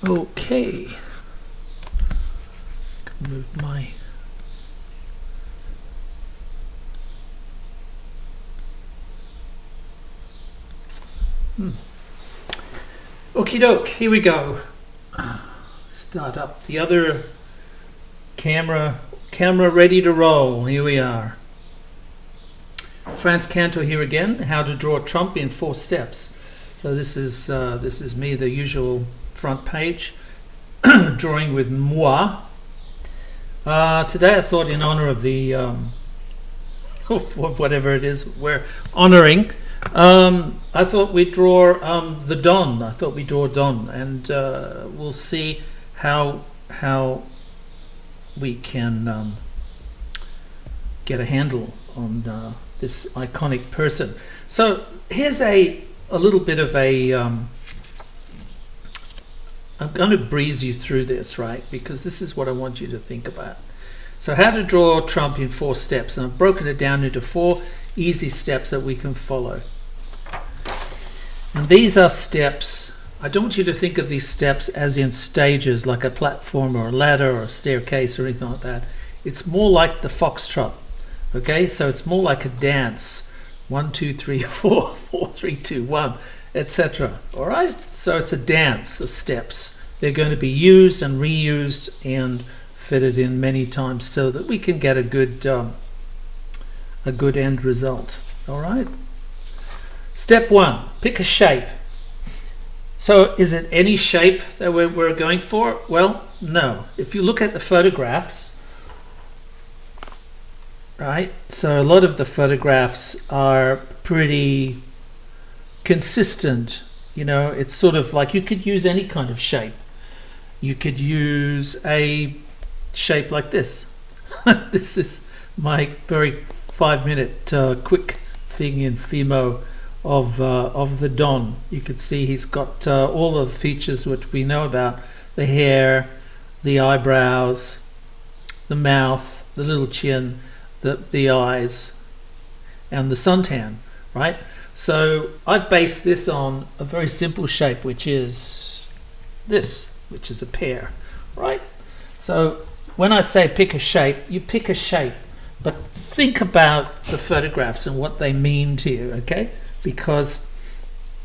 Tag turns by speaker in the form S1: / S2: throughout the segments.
S1: Okay. Move my Okie doke, here we go. Start up the other camera ready to roll. Here we are. Frantz Kantor here again. How to draw Trump in 4 steps. So this is me, the usual front page, drawing with moi. Today I thought, in honor of the whatever it is we're honoring, I thought we'd draw the Don. I thought we'd draw Don, and we'll see how we can get a handle on this iconic person. So here's a little bit of a I'm going to breeze you through this, right? Because this is what I want you to think about. So how to draw Trump in 4 steps. And I've broken it down into 4 easy steps that we can follow. And these are steps. I don't want you to think of these steps as in stages, like a platform or a ladder or a staircase or anything like that. It's more like the foxtrot. Okay, so it's more like a dance. 1, 2, 3, 4, 4, 3, 2, 1, etc. All right, so it's a dance of steps. They're going to be used and reused and fitted in many times so that we can get a good end result. All right. Step 1: pick a shape. So is it any shape that we're going for? Well, no. If you look at the photographs, right? So a lot of the photographs are pretty consistent. You know, it's sort of like you could use any kind of shape. You could use a shape like this. This is my very 5-minute quick thing in Fimo of the Don. You can see he's got all of the features which we know about: the hair, the eyebrows, the mouth, the little chin, the eyes, and the suntan, right? So I've based this on a very simple shape, which is this, which is a pear, right? So when I say pick a shape, you pick a shape, but think about the photographs and what they mean to you, okay? Because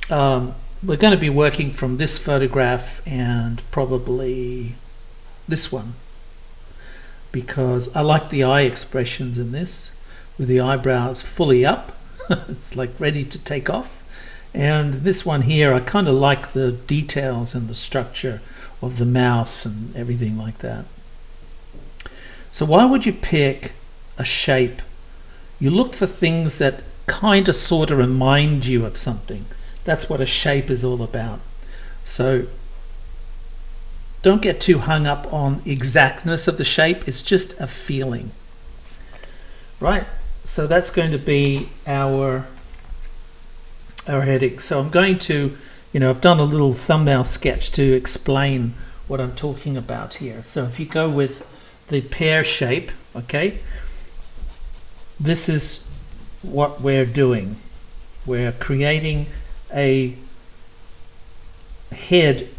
S1: we're going to be working from this photograph and probably this one, because I like the eye expressions in this, with the eyebrows fully up. It's like ready to take off. And this one here, I kind of like the details and the structure of the mouth and everything like that. So why would you pick a shape? You look for things that kind of sort of remind you of something. That's what a shape is all about. So don't get too hung up on exactness of the shape. It's just a feeling, right? So that's going to be our heading. So I'm going to, I've done a little thumbnail sketch to explain what I'm talking about here. So if you go with the pear shape, okay, this is what we're doing. We're creating a head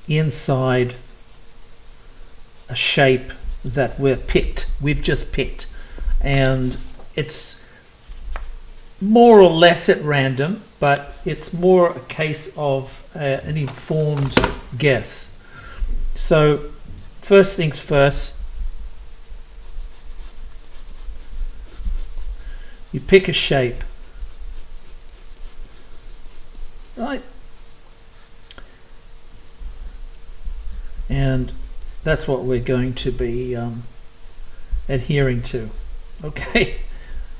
S1: inside a shape that we've just picked, and it's more or less at random, but it's more a case of an informed guess. So first things first, you pick a shape, right? And that's what we're going to be adhering to. Okay,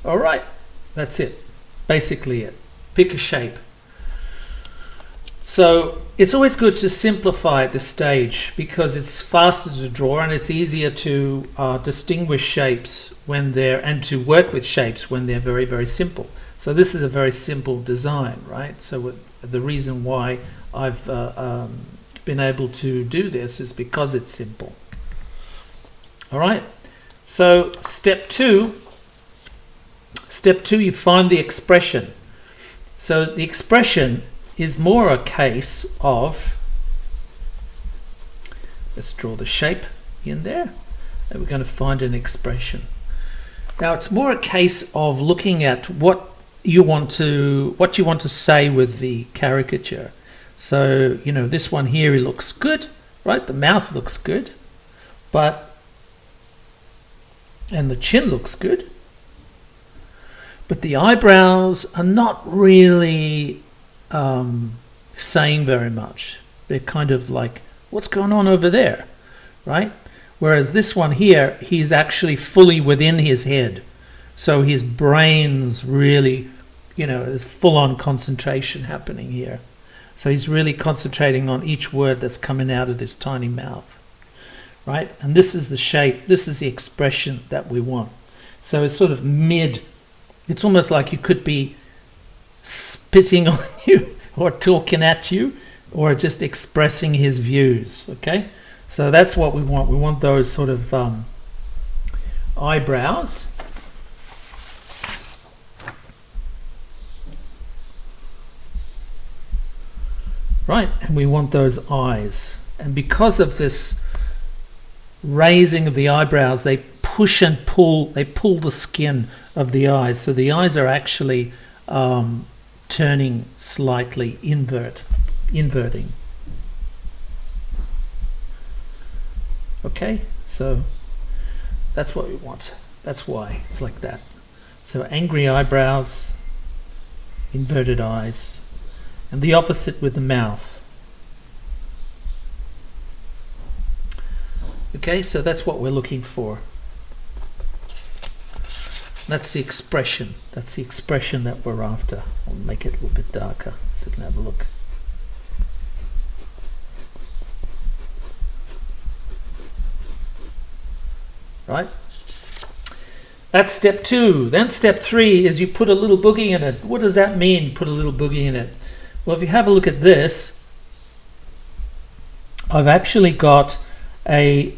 S1: all right, that's it, basically it. Pick a shape. So it's always good to simplify at this stage, because it's faster to draw and it's easier to distinguish shapes when they're, and to work with shapes when they're very, very simple. So this is a very simple design, right? So the reason why I've been able to do this is because it's simple. All right, so step two, you find the expression. So the expression is more a case of Let's draw the shape in there, and we're going to find an expression. Now it's more a case of looking at what you want to say with the caricature. So, you know, this one here, it looks good, right? The mouth looks good, and the chin looks good, but the eyebrows are not really saying very much. They're kind of like, what's going on over there, right? Whereas this one here, he's actually fully within his head. So his brain's really, you know, there's full-on concentration happening here. So he's really concentrating on each word that's coming out of this tiny mouth, right? And this is the shape, this is the expression that we want. So it's sort of mid. It's almost like you could be spitting on you or talking at you or just expressing his views, okay? So that's what we want. We want those sort of eyebrows. Right, and we want those eyes. And because of this raising of the eyebrows, they push and pull, they pull the skin of the eyes. So the eyes are actually turning slightly inverting. Okay, so that's what we want. That's why it's like that. So angry eyebrows, inverted eyes, and the opposite with the mouth. Okay, so that's what we're looking for. That's the expression. That's the expression that we're after. I'll make it a little bit darker so you can have a look. Right? That's step 2. Then step 3 is you put a little boogie in it. What does that mean, put a little boogie in it? Well, if you have a look at this, I've actually got a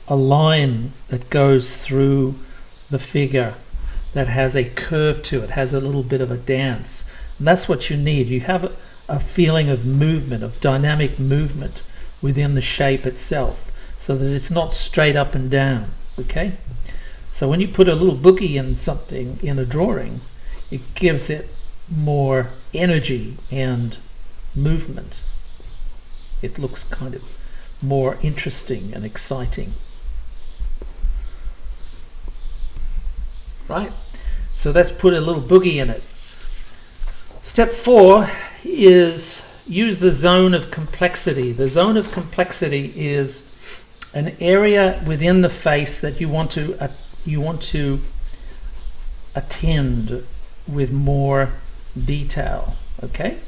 S1: line that goes through the figure that has a curve to it, has a little bit of a dance. And that's what you need. You have a feeling of movement, of dynamic movement within the shape itself, so that it's not straight up and down, okay? So when you put a little boogie in something, in a drawing, it gives it more energy and movement. It looks kind of more interesting and exciting. Right? So let's put a little boogie in it. Step 4 is use the zone of complexity. The zone of complexity is an area within the face that you want to attend with more detail. Okay?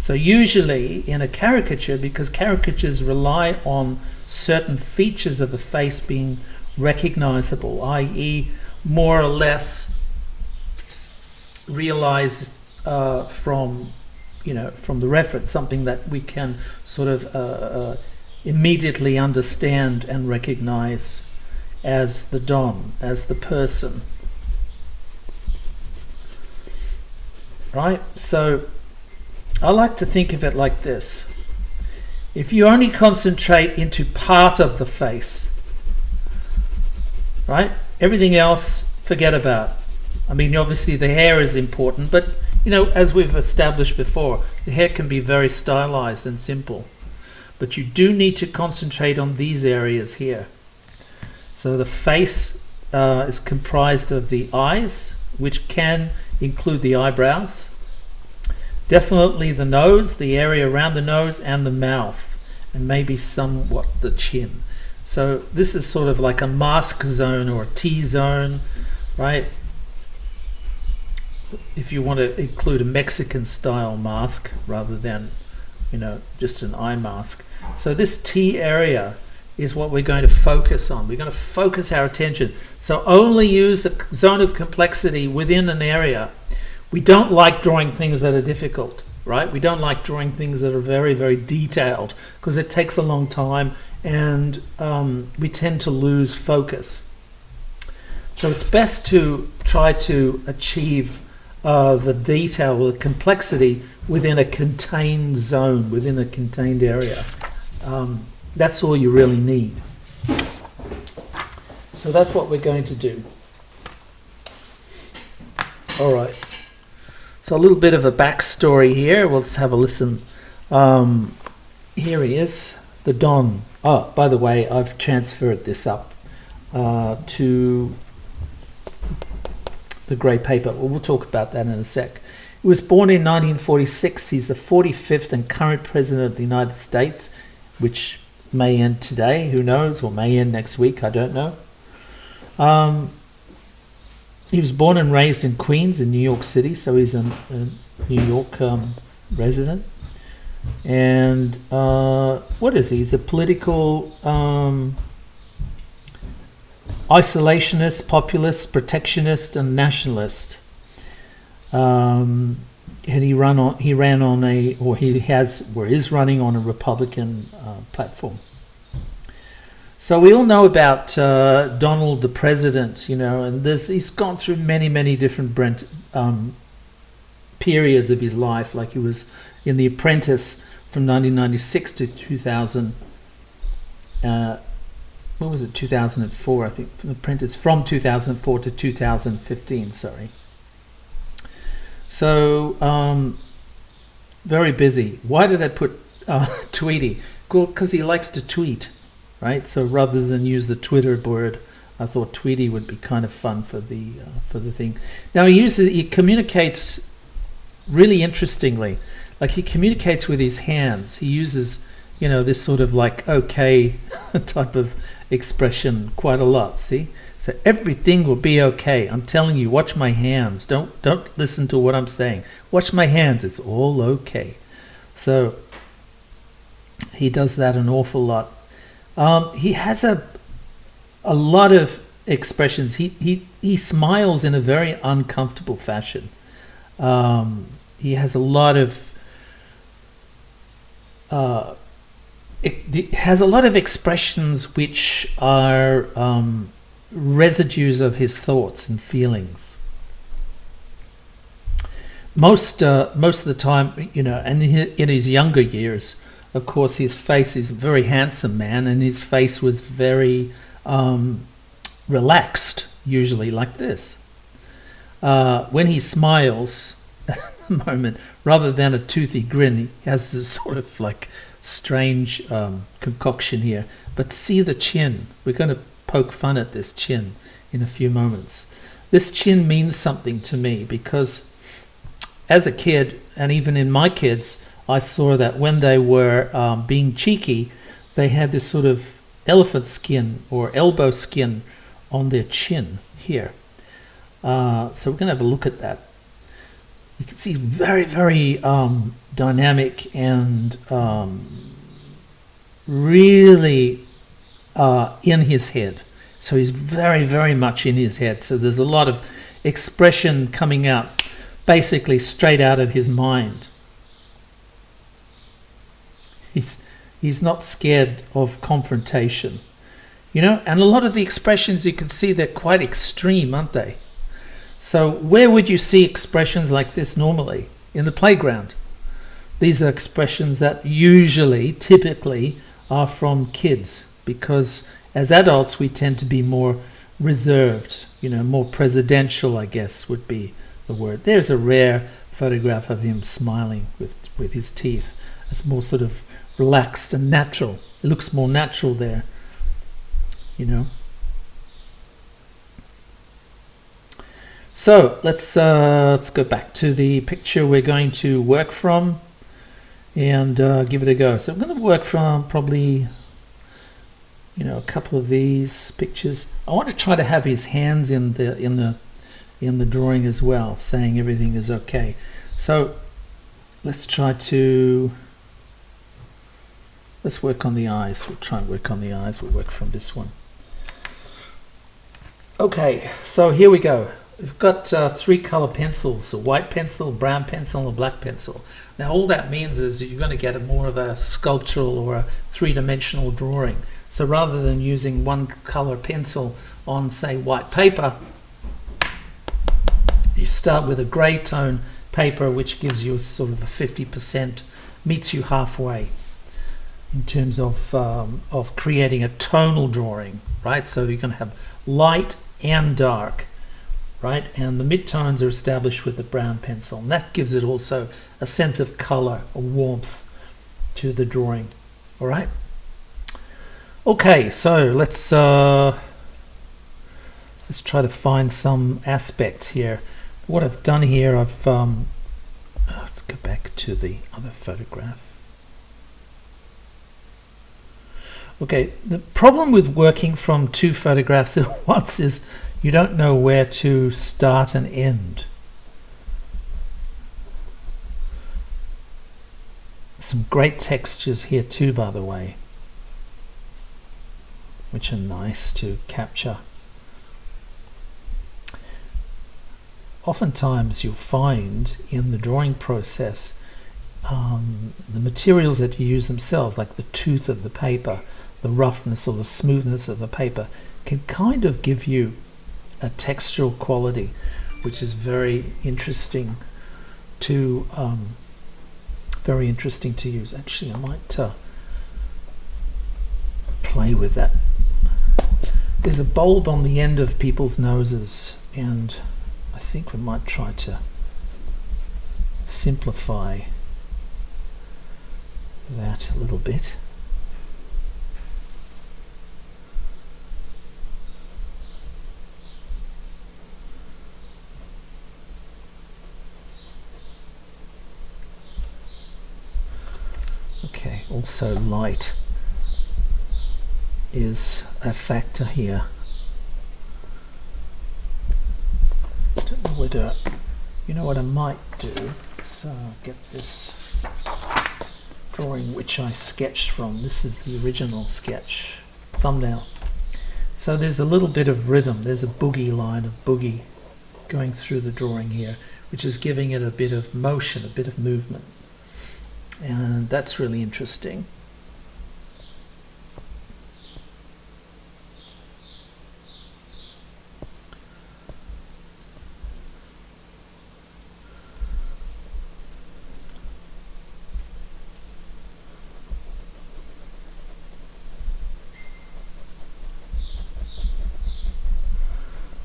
S1: So usually in a caricature, because caricatures rely on certain features of the face being recognizable, i.e. more or less realized from the reference, something that we can sort of immediately understand and recognize as the Don, as the person. Right? So I like to think of it like this. If you only concentrate into part of the face, right? Everything else, forget about. I mean, obviously the hair is important, but you know, as we've established before, the hair can be very stylized and simple. But you do need to concentrate on these areas here. So the face is comprised of the eyes, which can include the eyebrows. Definitely the nose, the area around the nose, and the mouth, and maybe somewhat the chin. So this is sort of like a mask zone or a T-zone, right? If you want to include a Mexican style mask rather than, you know, just an eye mask. So this T area is what we're going to focus on. We're going to focus our attention. So only use the zone of complexity within an area. We don't like drawing things that are difficult, right? We don't like drawing things that are very, very detailed because it takes a long time and we tend to lose focus. So it's best to try to achieve the detail or the complexity within a contained zone, within a contained area. That's all you really need. So that's what we're going to do. All right. So a little bit of a backstory here. Let's have a listen. Here he is, the Don. Oh, by the way, I've transferred this up to the grey paper. Well, we'll talk about that in a sec. He was born in 1946. He's the 45th and current president of the United States, which may end today, who knows, or may end next week, I don't know. He was born and raised in Queens in New York City, so he's a New York resident. And what is he? He's a political isolationist, populist, protectionist, and nationalist. And he is running on a Republican platform. So we all know about Donald the President, and he's gone through many, many different periods of his life. Like he was in The Apprentice from 1996 to 2000. What was it? 2004, I think. The Apprentice from 2004 to 2015. Sorry. So very busy. Why did I put Tweety? Well, because he likes to tweet. Right, so rather than use the Twitter word, I thought Tweety would be kind of fun for the thing. Now he communicates really interestingly, like he communicates with his hands. He uses this sort of like okay type of expression quite a lot. See, so everything will be okay. I'm telling you, watch my hands. Don't listen to what I'm saying. Watch my hands. It's all okay. So he does that an awful lot. He has a lot of expressions. He smiles in a very uncomfortable fashion. He has a lot of expressions which are residues of his thoughts and feelings. Most of the time, and in his younger years. Of course, his face is a very handsome man, and his face was very relaxed, usually like this. When he smiles, at the moment, rather than a toothy grin, he has this sort of like strange concoction here. But see the chin. We're going to poke fun at this chin in a few moments. This chin means something to me because as a kid, and even in my kids, I saw that when they were being cheeky, they had this sort of elephant skin or elbow skin on their chin here. So we're going to have a look at that. You can see very, very dynamic and really in his head. So he's very, very much in his head. So there's a lot of expression coming out basically straight out of his mind. He's not scared of confrontation, and a lot of the expressions you can see, they're quite extreme, aren't they? So where would you see expressions like this normally? In the playground. These are expressions that typically are from kids, because as adults we tend to be more reserved, more presidential, I guess would be the word. There's a rare photograph of him smiling with his teeth. It's more sort of relaxed and natural. It looks more natural there, So let's go back to the picture we're going to work from and give it a go. So I'm going to work from probably a couple of these pictures. I want to try to have his hands in the drawing as well, saying everything is okay. So let's work on the eyes. We'll try and work on the eyes. We'll work from this one. Okay, so here we go. We've got 3 color pencils: a white pencil, a brown pencil, and a black pencil. Now all that means is you're going to get more of a sculptural or a 3-dimensional drawing. So rather than using one color pencil on, say, white paper, you start with a gray tone paper, which gives you sort of a 50%, meets you halfway. in terms of creating a tonal drawing, right? So you can have light and dark, right? And the midtones are established with the brown pencil, and that gives it also a sense of color, a warmth to the drawing. All right. Okay, so let's try to find some aspects here. What I've done here, let's go back to the other photograph. Okay, the problem with working from two photographs at once is you don't know where to start and end. Some great textures here too, by the way, which are nice to capture. Oftentimes you'll find in the drawing process the materials that you use themselves, like the tooth of the paper, the roughness or the smoothness of the paper, can kind of give you a textural quality which is very interesting to use. Actually, I might play with that. There's a bulb on the end of people's noses, and I think we might try to simplify that a little bit. Okay, also light is a factor here. Don't know whether, you know what I might do, so get this drawing which I sketched from. This is the original sketch thumbnail. So there's a little bit of rhythm, there's a boogie line of boogie going through the drawing here, which is giving it a bit of motion, a bit of movement. And that's really interesting.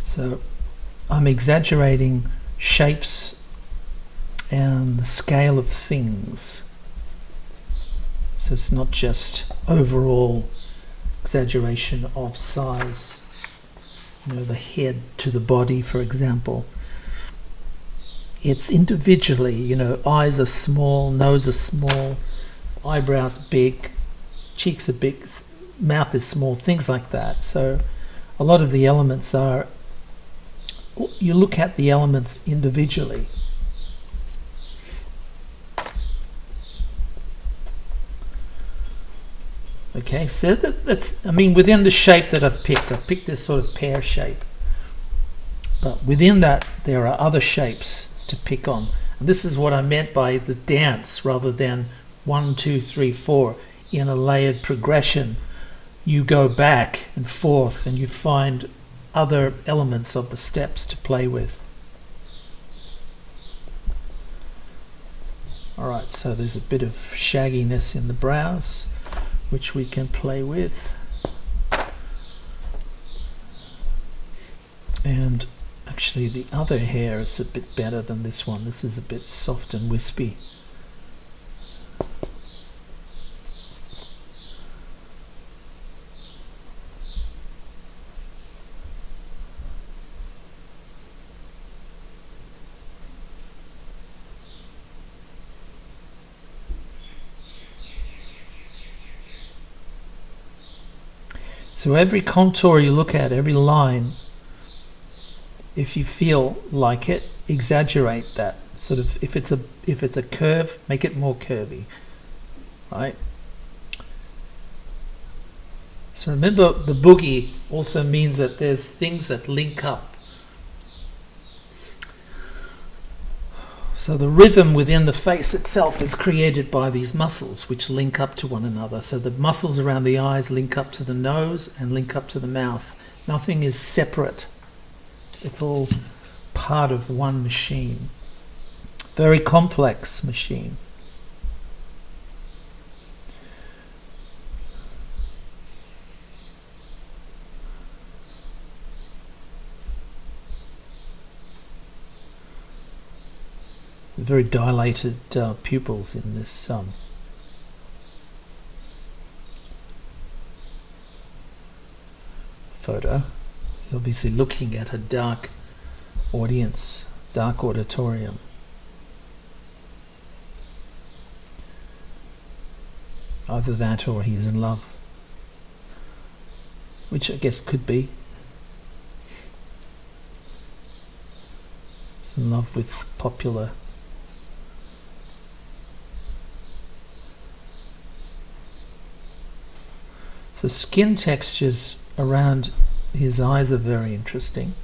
S1: So I'm exaggerating shapes and the scale of things. So it's not just overall exaggeration of size, you know, the head to the body, for example. It's individually, you know, eyes are small, nose are small, eyebrows big, cheeks are big, mouth is small, things like that. So a lot of the elements are, you look at the elements individually. Okay, so that's, I mean, within the shape that I've picked this sort of pear shape. But within that, there are other shapes to pick on. And this is what I meant by the dance, rather than 1, 2, 3, 4 in a layered progression. You go back and forth and you find other elements of the steps to play with. Alright, so there's a bit of shagginess in the brows, which we can play with. And actually the other hair is a bit better than this one. This is a bit soft and wispy. So every contour you look at, every line, if you feel like it, exaggerate that. Sort of, if it's a curve, make it more curvy, right? So remember, the boogie also means that there's things that link up. So the rhythm within the face itself is created by these muscles which link up to one another. So the muscles around the eyes link up to the nose and link up to the mouth. Nothing is separate. It's all part of one machine. Very complex machine. very dilated pupils in this photo. He's obviously looking at a dark audience, dark auditorium. Either that or he's in love, which I guess could be. He's in love with popular. So skin textures around his eyes are very interesting.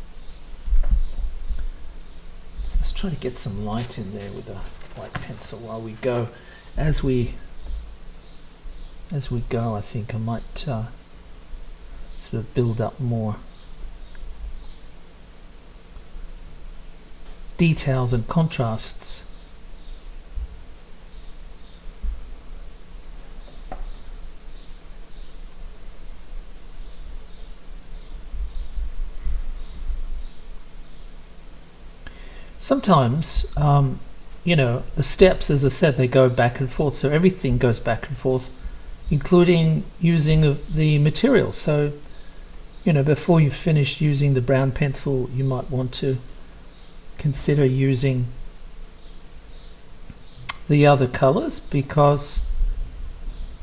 S1: Let's try to get some light in there with a white pencil while we go. As we go, I think I might sort of build up more details and contrasts. Sometimes, the steps, as I said, they go back and forth, so everything goes back and forth, including using the material. So, before you've finished using the brown pencil, you might want to consider using the other colors, because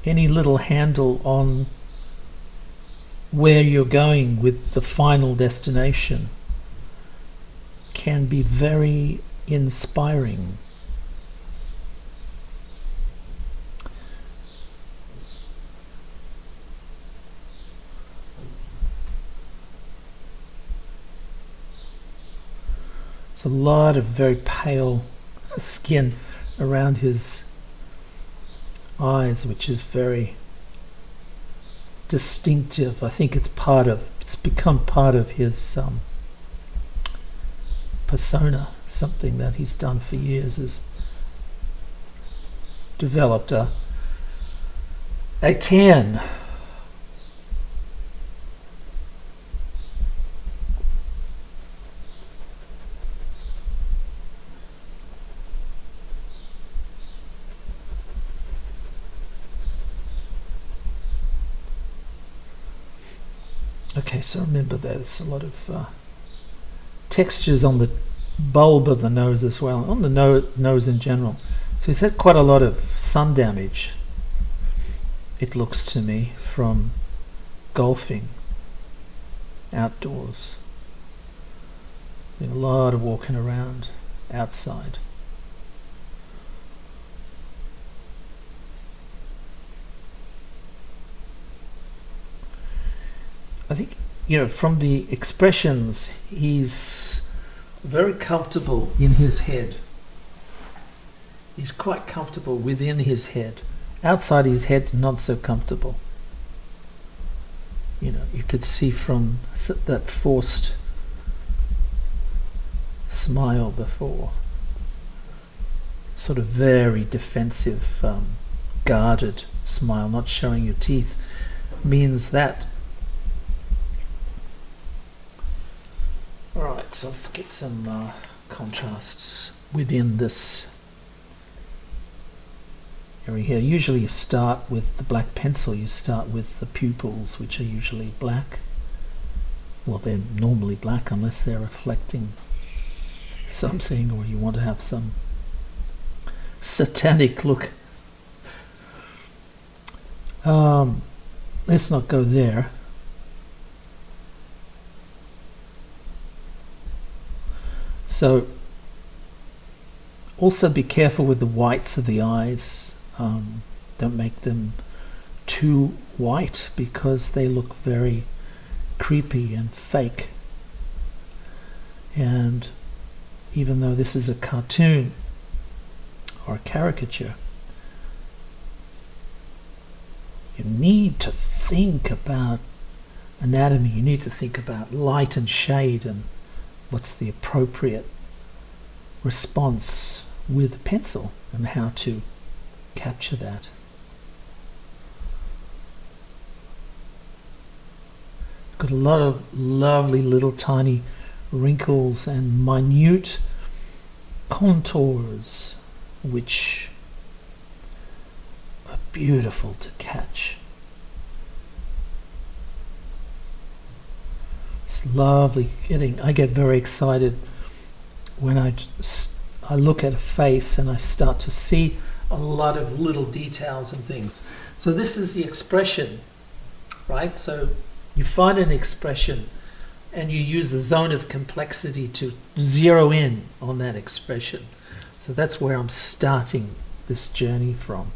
S1: any little handle on where you're going with the final destination can be very inspiring. There's a lot of very pale skin around his eyes, which is very distinctive. I think it's become part of his persona. Something that he's done for years is developed a tan. Okay, so remember there's a lot of textures on the bulb of the nose as well, on the nose in general. So he's had quite a lot of sun damage, it looks to me, from golfing outdoors. Been a lot of walking around outside. I think, from the expressions, he's very comfortable in his head. He's quite comfortable within his head. Outside his head, not so comfortable. You could see from that forced smile before. Sort of very defensive, guarded smile, not showing your teeth, means that. Alright, so let's get some contrasts within this area here. Usually you start with the black pencil, you start with the pupils, which are usually black. Well, they're normally black unless they're reflecting something, or you want to have some satanic look. Let's not go there. So also be careful with the whites of the eyes. Don't make them too white, because they look very creepy and fake. And even though this is a cartoon or a caricature, you need to think about anatomy. You need to think about light and shade and what's the appropriate response with a pencil and how to capture that. It's got a lot of lovely little tiny wrinkles and minute contours which are beautiful to catch. It's lovely I get very excited when I look at a face and I start to see a lot of little details and things. So this is the expression, right? So you find an expression and you use the zone of complexity to zero in on that expression. So that's where I'm starting this journey from.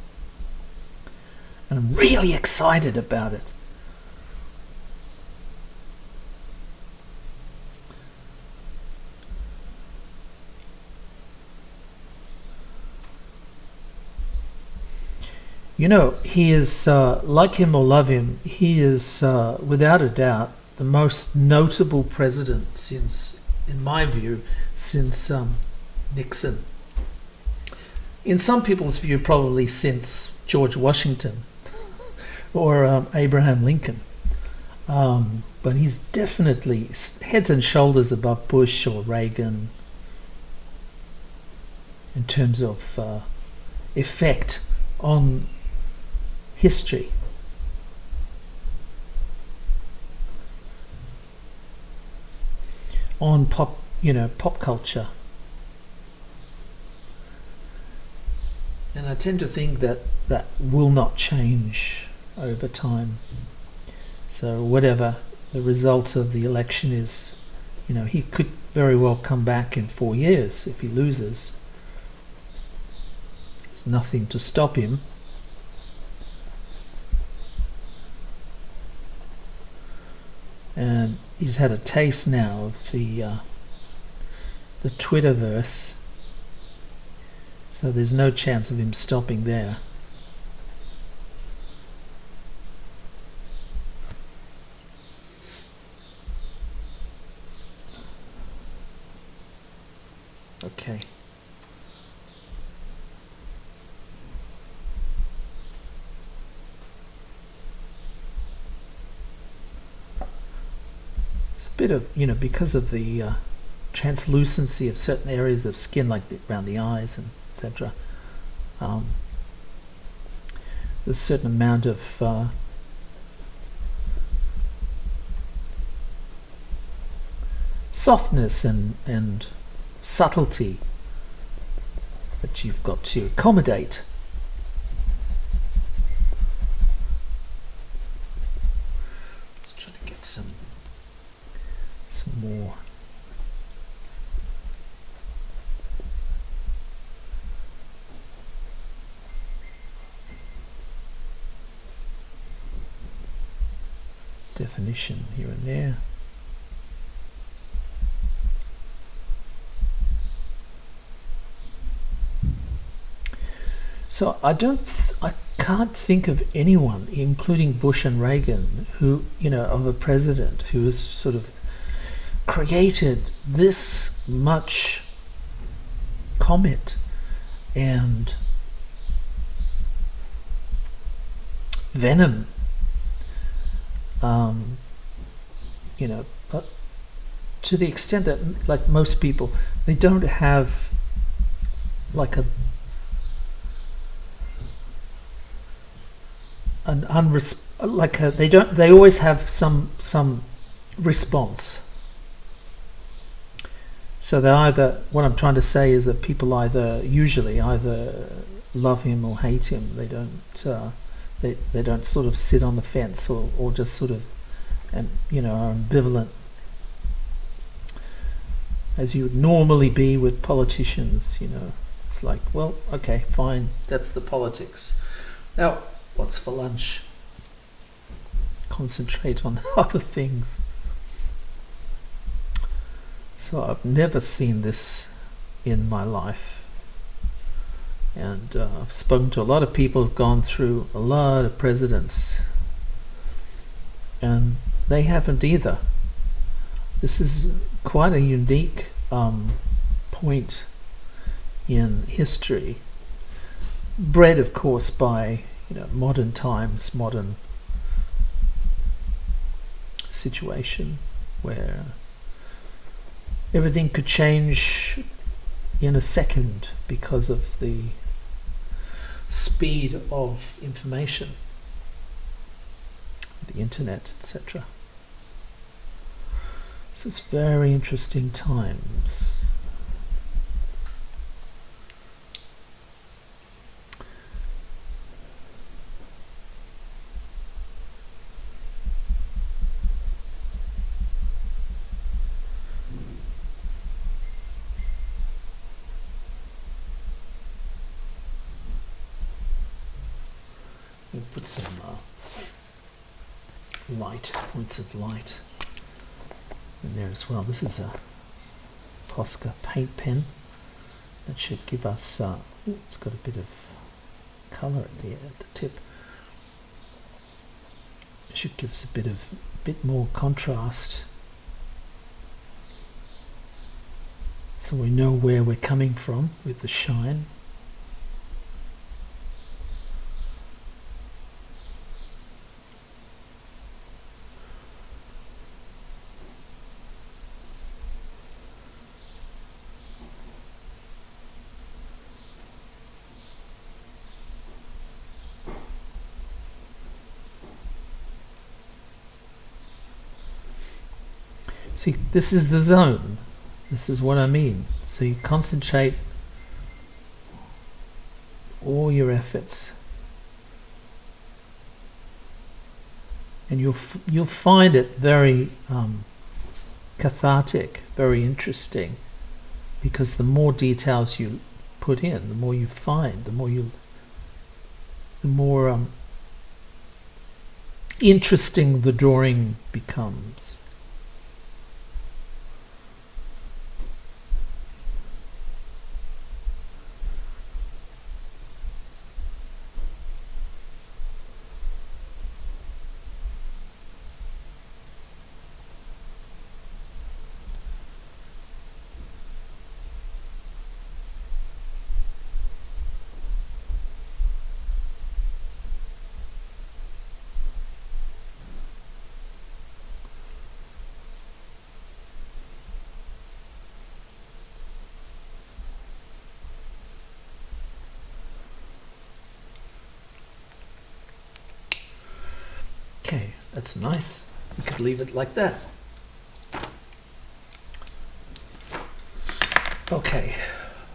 S1: And I'm really excited about it. You know, he is, like him or love him, he is, without a doubt, the most notable president since, in my view, since Nixon. In some people's view, probably since George Washington or Abraham Lincoln. But he's definitely heads and shoulders above Bush or Reagan in terms of effect on history. On pop culture. And I tend to think that that will not change over time. So whatever the result of the election is, he could very well come back in 4 years if he loses. There's nothing to stop him. And he's had a taste now of the Twitterverse, so there's no chance of him stopping there. Okay. Bit of, because of the translucency of certain areas of skin, like around the eyes and etc. There's a certain amount of softness and subtlety that you've got to accommodate. Let's try to get some more. Definition here and there. So I can't think of anyone, including Bush and Reagan, who, of a president who has sort of created this much comment and venom, to the extent that, like most people, they don't have like they always have some response. So they what I'm trying to say is that people usually either love him or hate him. They don't sort of sit on the fence or just sort of, are ambivalent, as you would normally be with politicians. It's like, well, okay, fine, that's the politics. Now, what's for lunch? Concentrate on other things. So I've never seen this in my life, and I've spoken to a lot of people who've gone through a lot of presidents, and they haven't either. This is quite a unique point in history, bred of course by modern times, modern situation where everything could change in a second because of the speed of information, the internet, etc. So it's very interesting times. We'll put some points of light in there as well. This is a Posca paint pen that should give us, it's got a bit of colour at the tip. It should give us a bit more contrast, so we know where we're coming from with the shine. See, this is the zone. This is what I mean. So you concentrate all your efforts, and you'll find it very cathartic, very interesting, because the more details you put in, the more you find, the more interesting the drawing becomes. Okay, that's nice. You could leave it like that. Okay,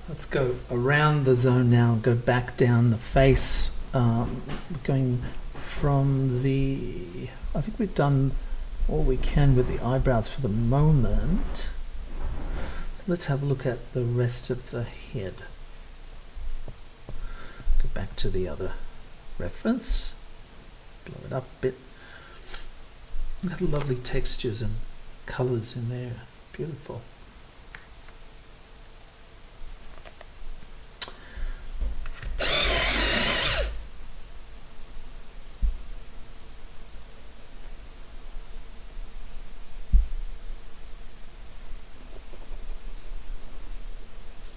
S1: let's go around the zone now, go back down the face. Going from the, I think we've done all we can with the eyebrows for the moment. So let's have a look at the rest of the head. Go back to the other reference, blow it up a bit. Got lovely textures and colours in there, beautiful.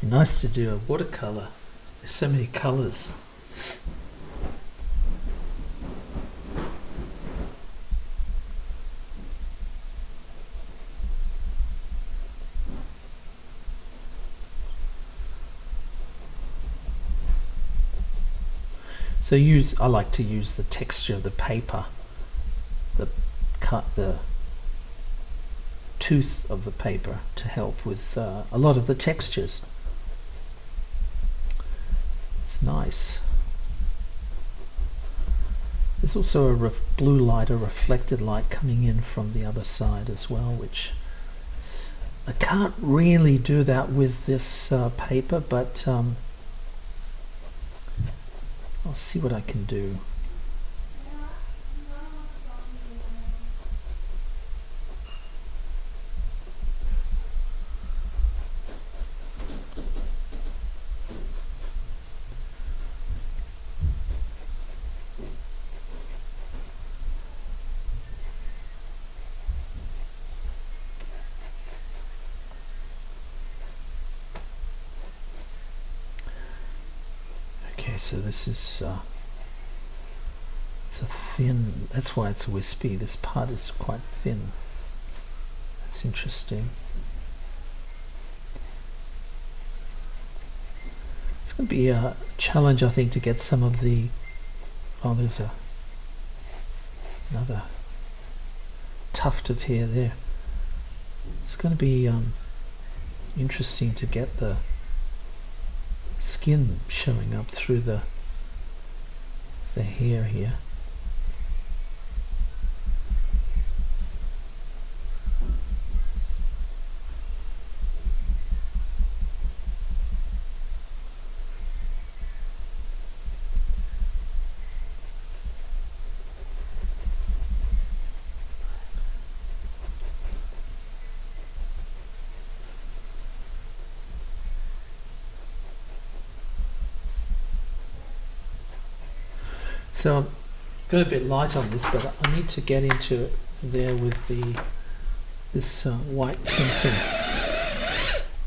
S1: Nice to do a watercolour. There's so many colours. So I like to use the texture of the paper, the tooth of the paper to help with a lot of the textures. It's nice. There's also a blue light, a reflected light coming in from the other side as well, which I can't really do that with this paper, but I'll see what I can do. So this is it's a thin, that's why it's wispy. This part is quite thin. That's interesting. going to be a challenge, I think, to get some of the... Oh, there's another tuft of hair there. It's going to be interesting to get the skin showing up through the hair here. So I'm going a bit light on this, but I need to get into it there with this white pencil,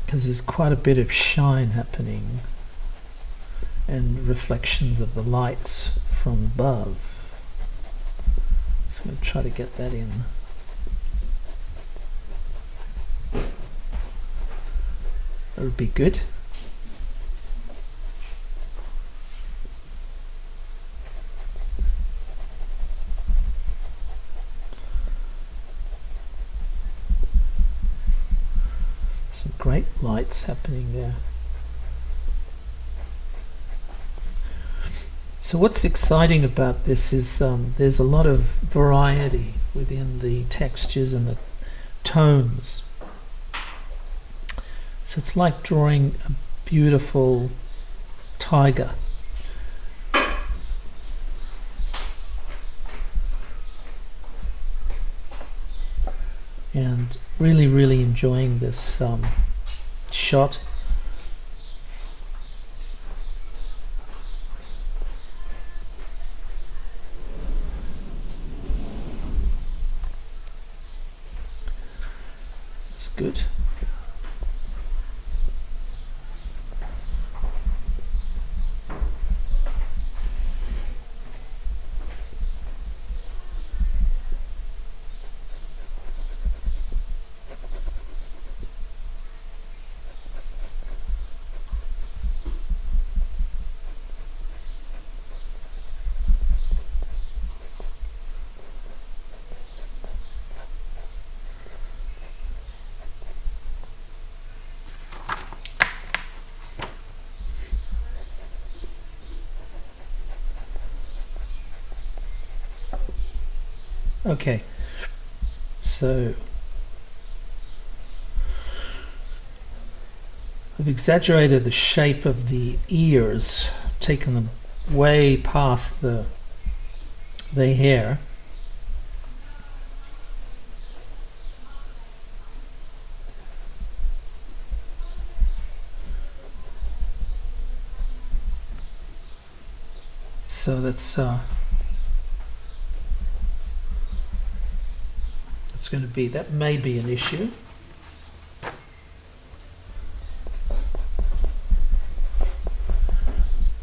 S1: because there's quite a bit of shine happening and reflections of the lights from above. So I'm going to try to get that in. That would be good. Some great lights happening there. So what's exciting about this is there's a lot of variety within the textures and the tones. So it's like drawing a beautiful tiger. And really enjoying this shot. It's good. Okay, so I've exaggerated the shape of the ears, taken them way past the hair. So that's going to be, that may be an issue.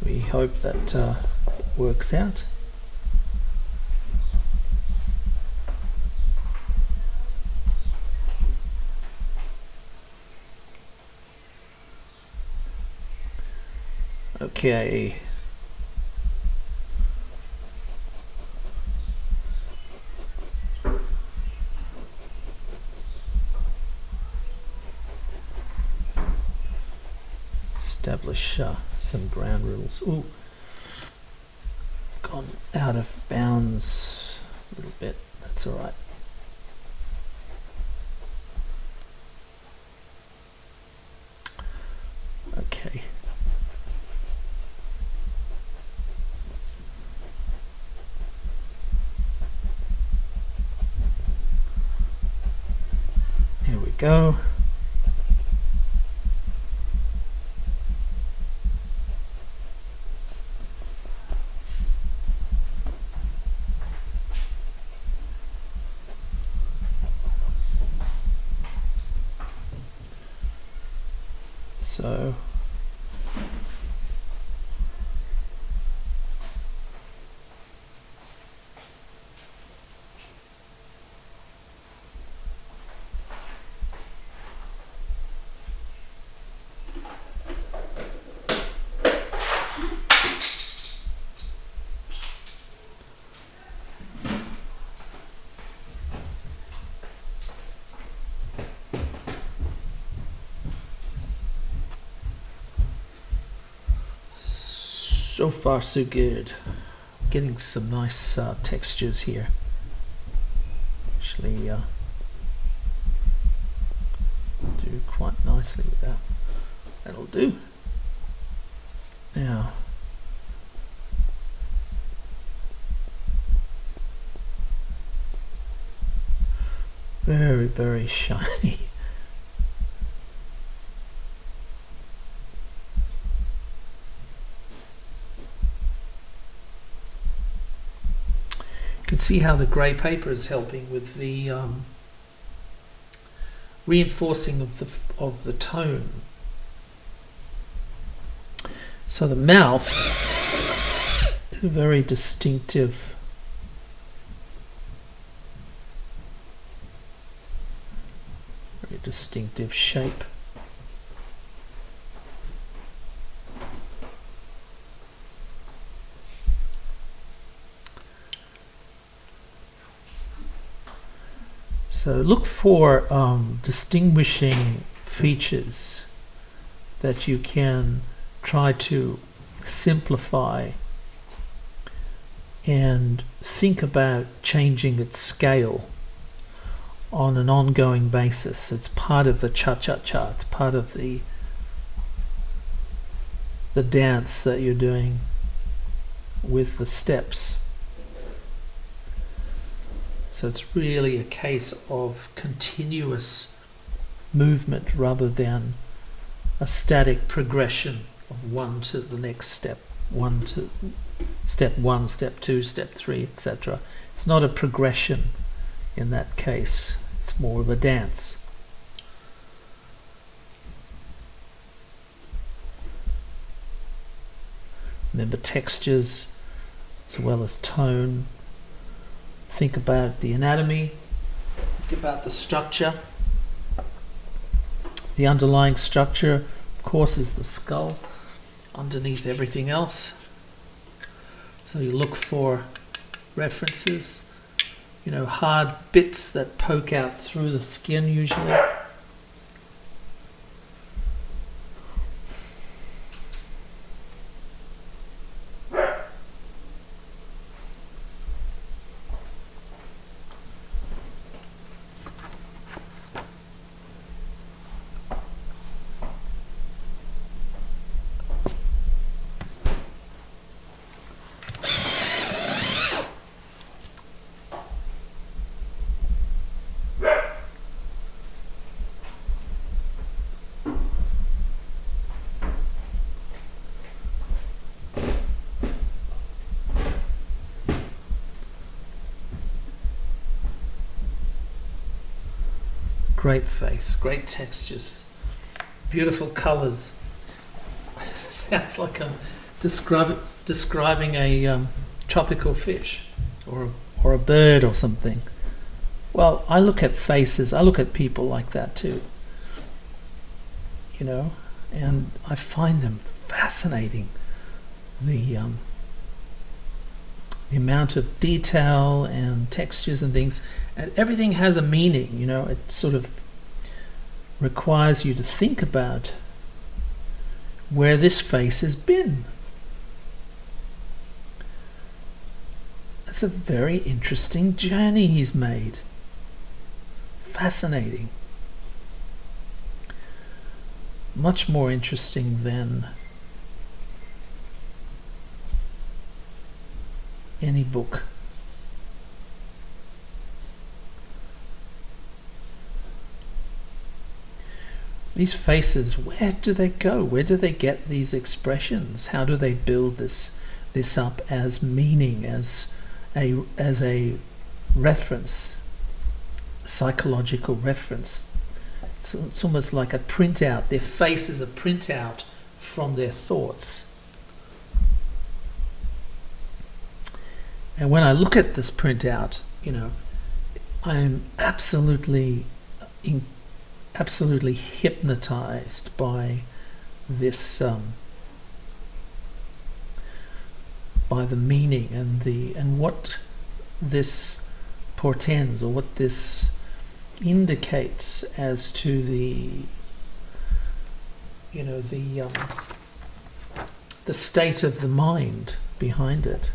S1: We hope that works out. Okay. Establish some ground rules. Ooh, gone out of bounds a little bit. That's all right. Okay. Here we go. So So far so good. Getting some nice textures here. Actually do quite nicely with that. That'll do. Now very, very shiny. You can see how the grey paper is helping with the reinforcing of the tone. So the mouth is a very distinctive shape. So look for distinguishing features that you can try to simplify and think about changing its scale on an ongoing basis. It's part of the cha-cha-cha. It's part of the dance that you're doing with the steps. So it's really a case of continuous movement rather than a static progression of one to the next step, one to step one, step two, step three, etc. It's not a progression in that case. It's more of a dance. Remember textures as well as tone. Think about the anatomy, think about the structure. The underlying structure, of course, is the skull underneath everything else. So you look for references, you know, hard bits that poke out through the skin usually. Great face, great textures, beautiful colours. Sounds like I'm describing a tropical fish or a bird or something. Well, I look at faces, I look at people like that too, you know, and I find them fascinating. The amount of detail and textures and things, and everything has a meaning, you know. It sort of requires you to think about where this face has been. That's a very interesting journey he's made. Fascinating. Much more interesting than any book. These faces, where do they go? Where do they get these expressions? How do they build this up as meaning, as a reference, psychological reference? So it's almost like a printout. Their face is a printout from their thoughts. And when I look at this printout, you know, I'm absolutely hypnotized by this, by the meaning and what this portends, or what this indicates as to the, you know, the the state of the mind behind it.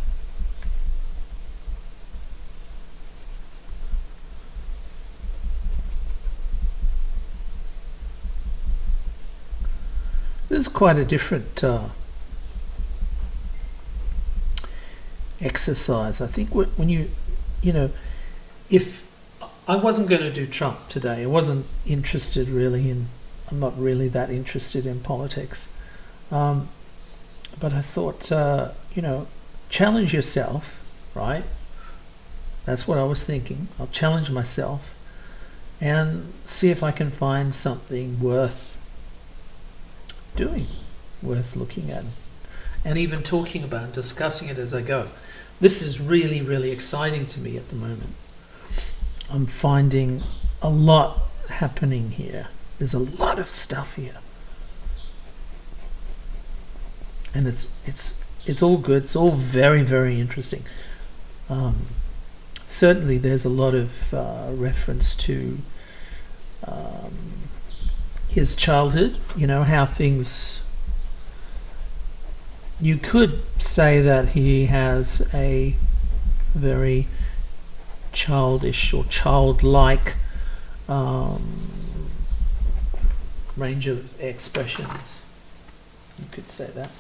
S1: This is quite a different exercise. I think when you know, if I wasn't going to do Trump today, I wasn't interested really in, I'm not really that interested in politics. But I thought, challenge yourself, right? That's what I was thinking. I'll challenge myself and see if I can find something worth doing, worth looking at, and even talking about and discussing it as I go. This is really, really exciting to me at the moment. I'm finding a lot happening here. There's a lot of stuff here. And it's all good. It's all very, very interesting. Certainly there's a lot of reference to his childhood, how things, you could say that he has a very childish or childlike range of expressions. You could say that.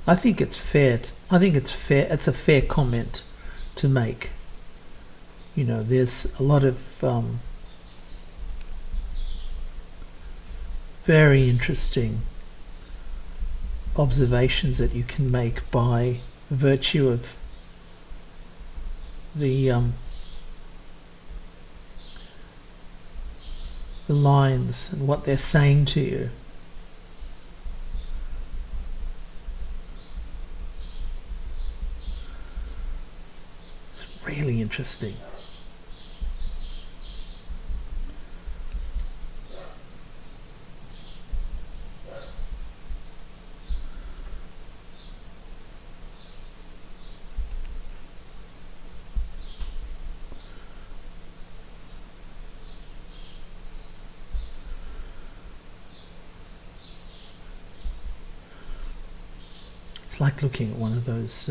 S1: I think it's fair. It's a fair comment to make. There's a lot of very interesting observations that you can make by virtue of the lines and what they're saying to you. Really interesting. It's like looking at one of those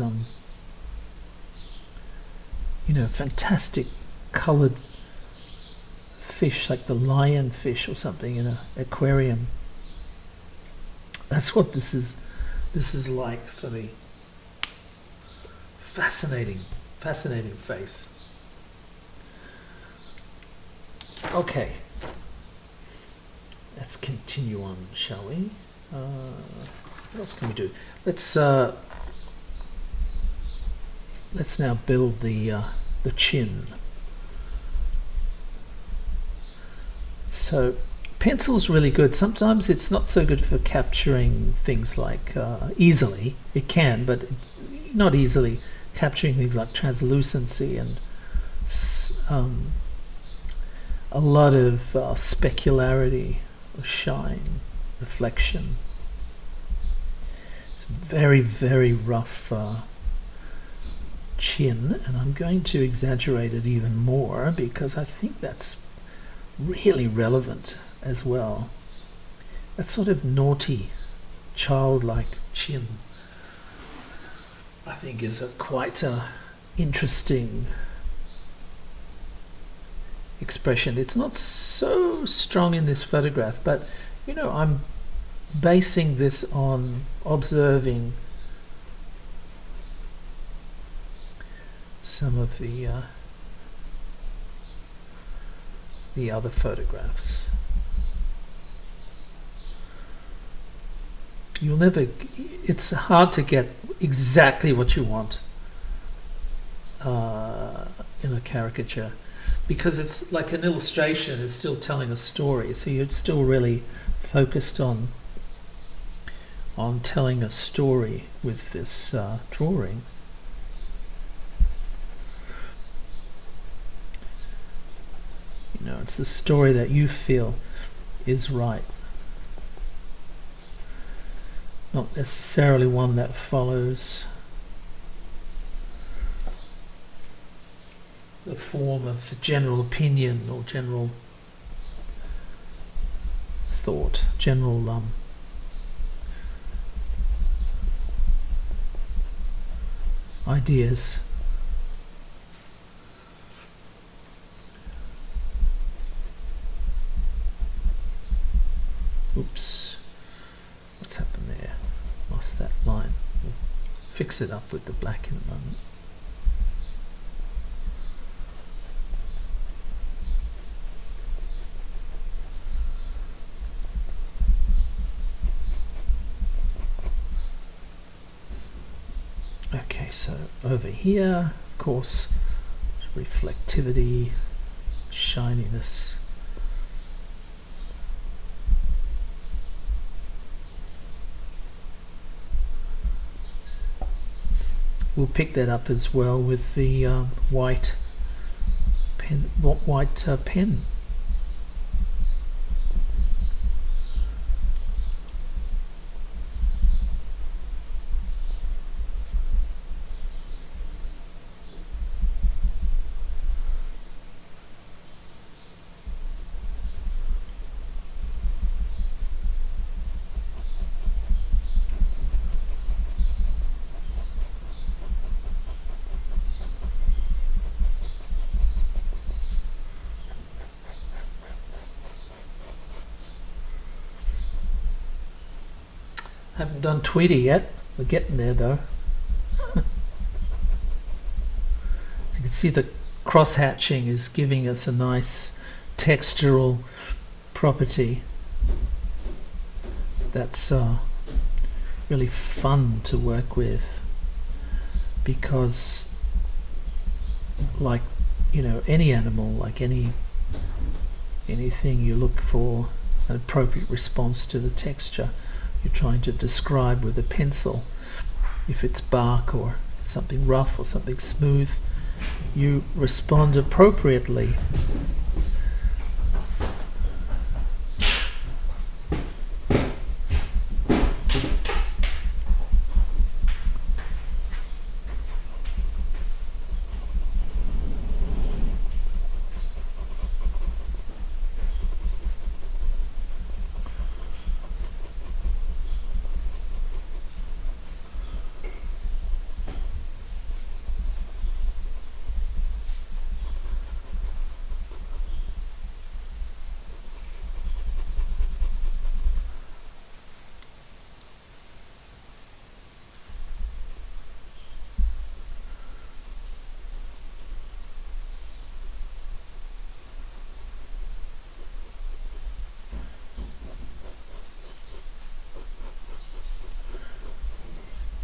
S1: fantastic coloured fish, like the lionfish or something in an aquarium. That's what this is like for me. Fascinating face. Okay, let's continue on, shall we? What else can we do? Let's now build the chin. So pencil's really good. Sometimes it's not so good for capturing things like easily. It can, but not easily capturing things like translucency and a lot of specularity, shine, reflection. It's very, very rough chin, and I'm going to exaggerate it even more because I think that's really relevant as well. That sort of naughty, childlike chin, I think, is quite a interesting expression. It's not so strong in this photograph, but I'm basing this on observing some of the other photographs. It's hard to get exactly what you want in a caricature, because it's like an illustration is still telling a story, so you're still really focused on telling a story with this drawing. You know, it's the story that you feel is right, not necessarily one that follows the form of the general opinion or general thought, general ideas. Oops, what's happened there? Lost that line. We'll fix it up with the black in a moment. Okay, so over here, of course, reflectivity, shininess. We'll pick that up as well with the white pen. Pen. Haven't done Tweety yet. We're getting there though. You can see the cross hatching is giving us a nice textural property that's really fun to work with, because like, you know, any animal, like anything, you look for an appropriate response to the texture you're trying to describe with a pencil. If it's bark or something rough or something smooth, you respond appropriately.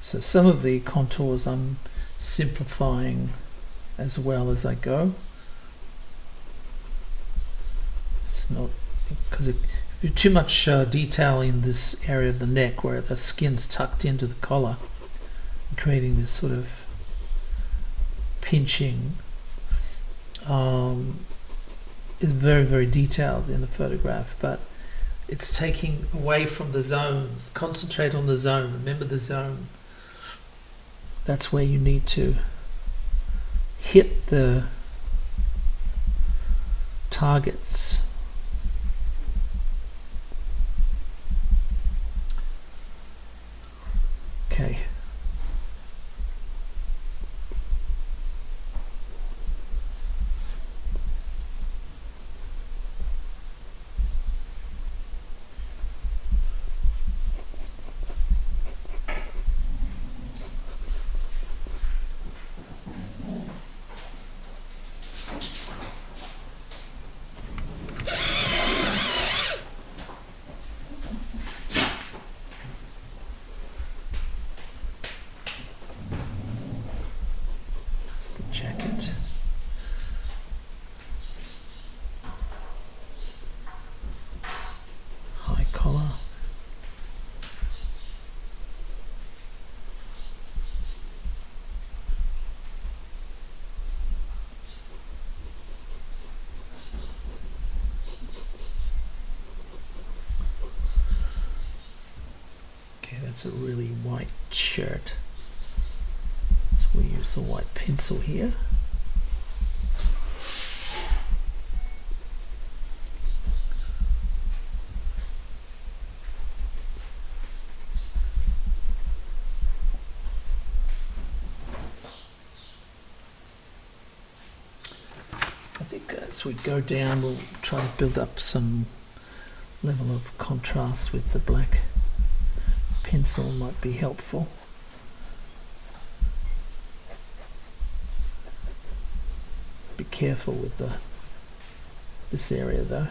S1: So some of the contours I'm simplifying as well as I go. It's not because if you too much detail in this area of the neck where the skin's tucked into the collar, creating this sort of pinching, is very, very detailed in the photograph, but it's taking away from the zone. Concentrate on the zone. Remember the zone. That's where you need to hit the targets. Okay. it's a really white shirt. So we use the white pencil here. I think as we go down, we'll try to build up some level of contrast with the black pencil. Might be helpful. Be careful with this area though.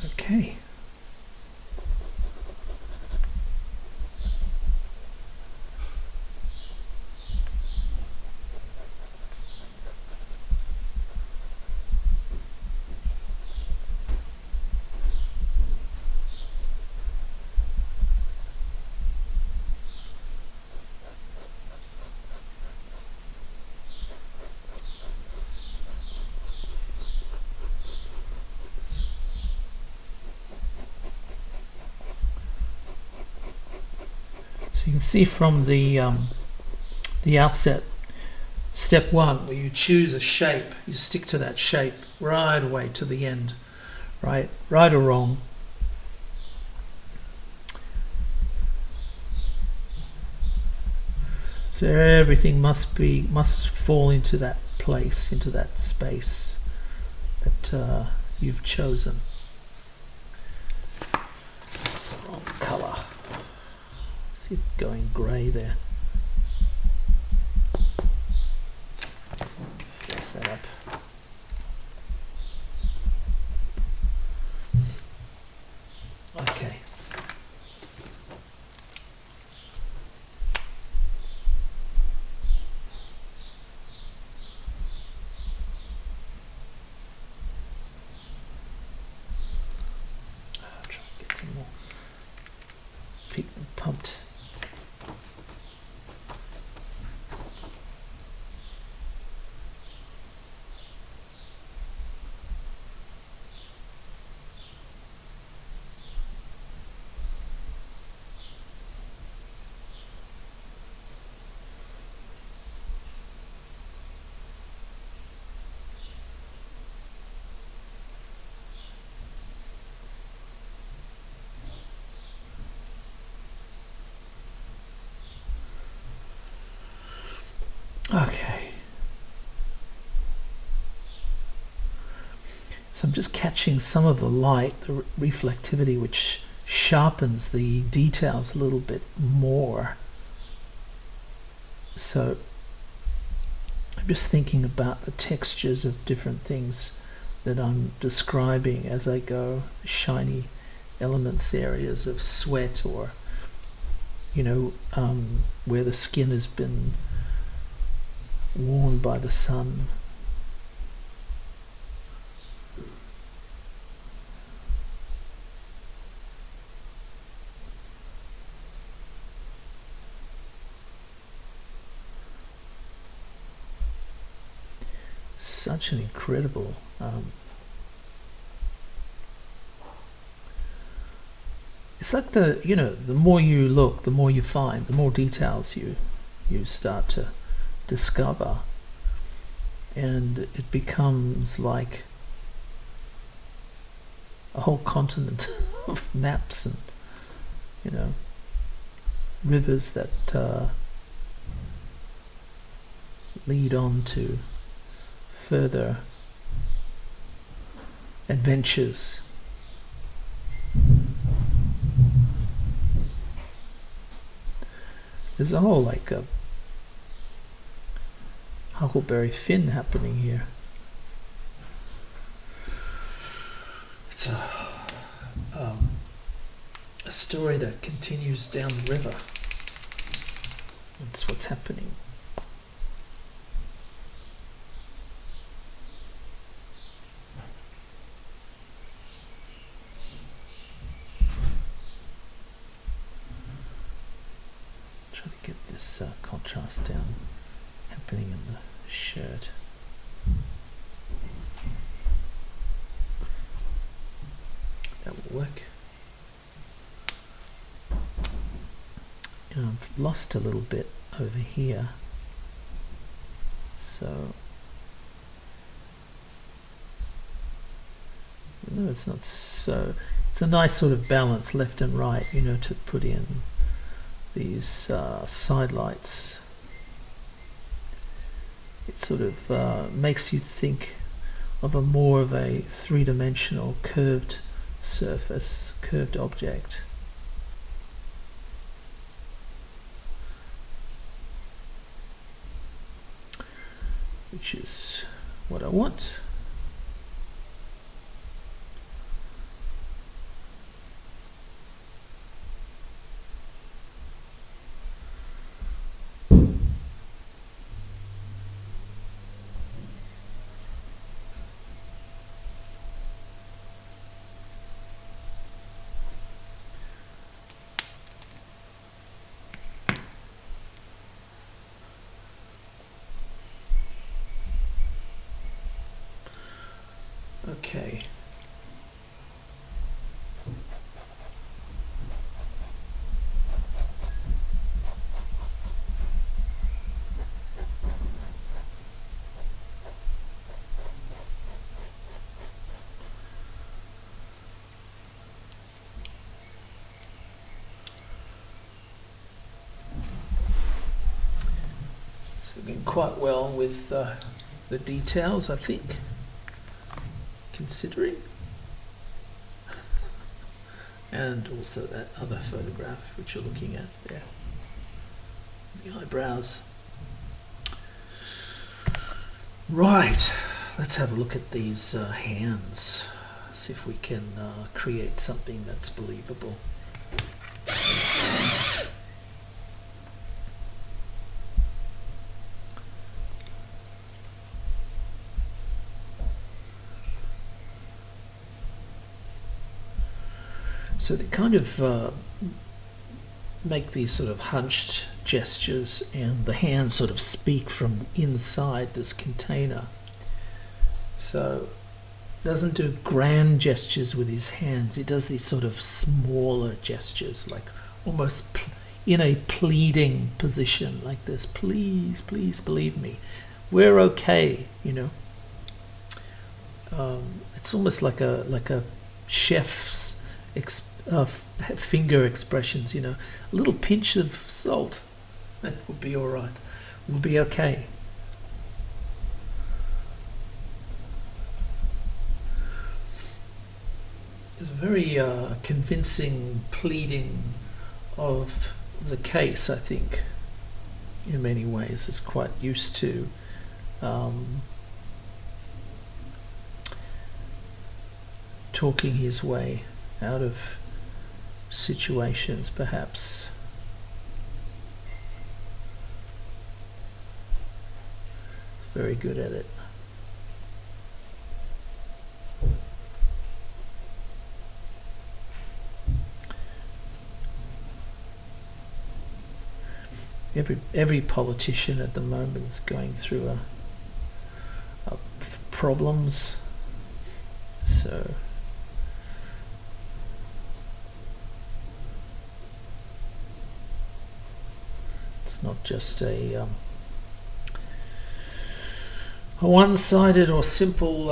S1: Okay. So you can see from the outset, step one, where you choose a shape, you stick to that shape right away to the end, right or wrong. So everything must fall into that place, into that space that you've chosen. That's the wrong colour. See it going grey there. Fix that up. Okay. I'll try and get some more pigment pumped. Okay. So I'm just catching some of the light, the reflectivity, which sharpens the details a little bit more. So I'm just thinking about the textures of different things that I'm describing as I go. Shiny elements, areas of sweat, or where the skin has been worn by the sun. Such an incredible it's like the more you look, the more you find, the more details you start to discover, and it becomes like a whole continent of maps and rivers that lead on to further adventures. There's a whole a Huckleberry Finn happening here. It's a story that continues down the river. That's what's happening. Try to get this contrast down happening in the shirt. That will work. I've lost a little bit over here, so no, it's not so. It's a nice sort of balance left and right, to put in these side lights. It sort of makes you think of a three-dimensional curved surface, curved object. Which is what I want. Okay. So we're doing quite well with the details, I think. Considering, and also that other photograph which you're looking at there, the eyebrows. Right, let's have a look at these hands, see if we can create something that's believable. So they kind of make these sort of hunched gestures, and the hands sort of speak from inside this container. So doesn't do grand gestures with his hands. He does these sort of smaller gestures, like almost in a pleading position, like this. Please, please believe me. We're okay, It's almost like a chef's finger expressions, a little pinch of salt. That would be all right. We'll be okay. There's a very convincing pleading of the case, I think, in many ways. Is quite used to talking his way out of situations, perhaps. Very good at it. Every politician at the moment is going through problems. So It's not just a one-sided or simple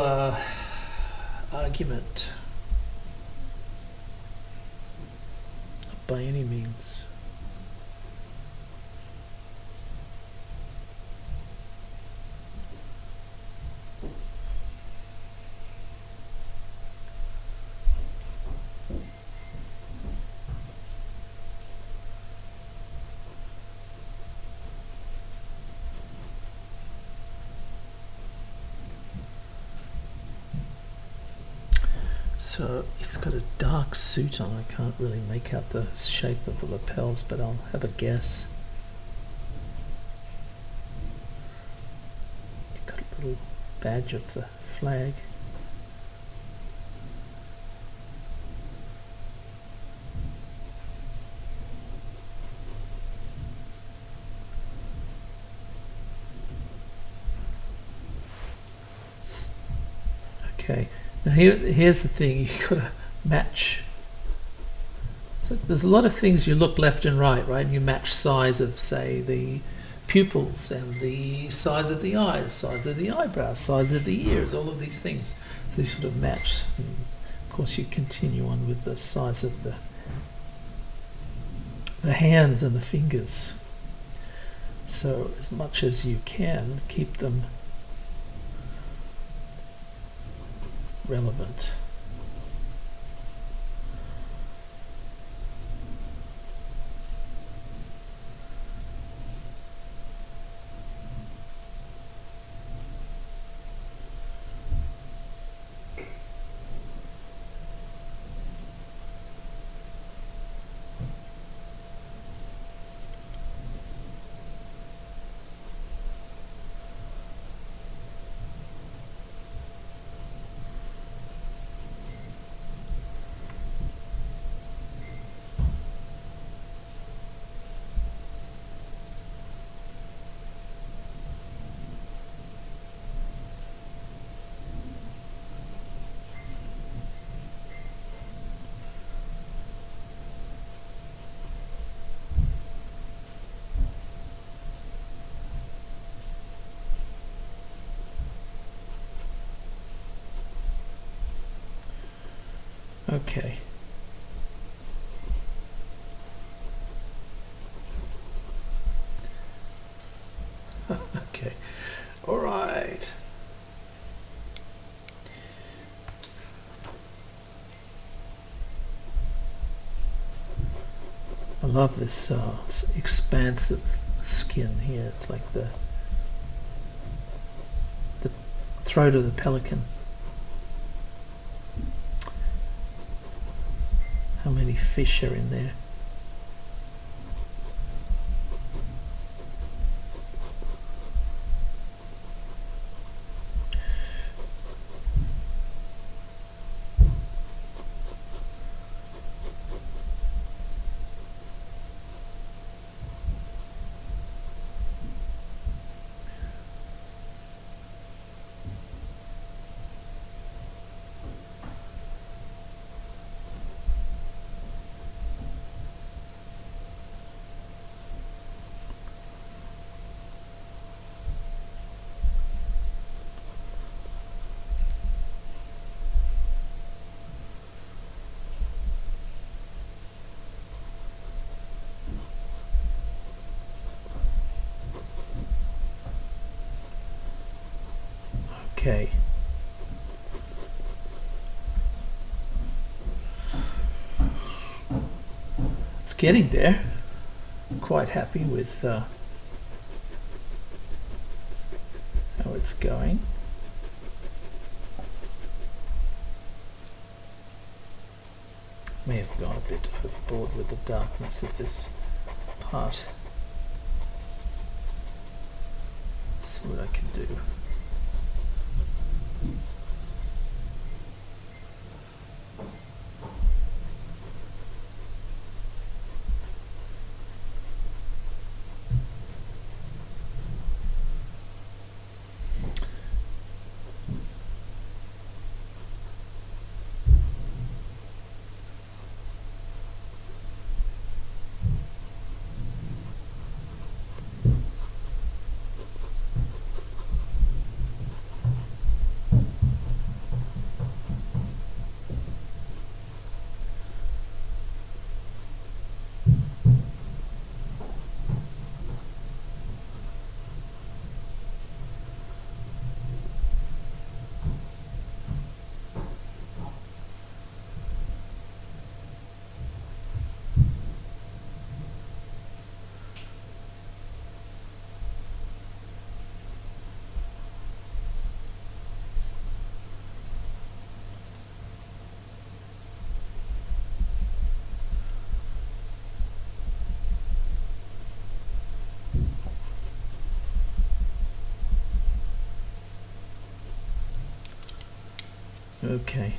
S1: argument by any means. So it's got a dark suit on. I can't really make out the shape of the lapels, but I'll have a guess. It's got a little badge of the flag. Okay. Now here's the thing, you've got to match. So there's a lot of things you look left and right, and you match size of, say, the pupils and the size of the eyes, size of the eyebrows, size of the ears, all of these things. So you sort of match. And of course you continue on with the size of the hands and the fingers. So as much as you can, keep them relevant. Okay. Okay. All right. I love this expansive skin here. It's like the throat of the pelican. How many fish are in there? Okay. It's getting there. I'm quite happy with how it's going. May have gone a bit overboard with the darkness of this part. See what I can do. Okay.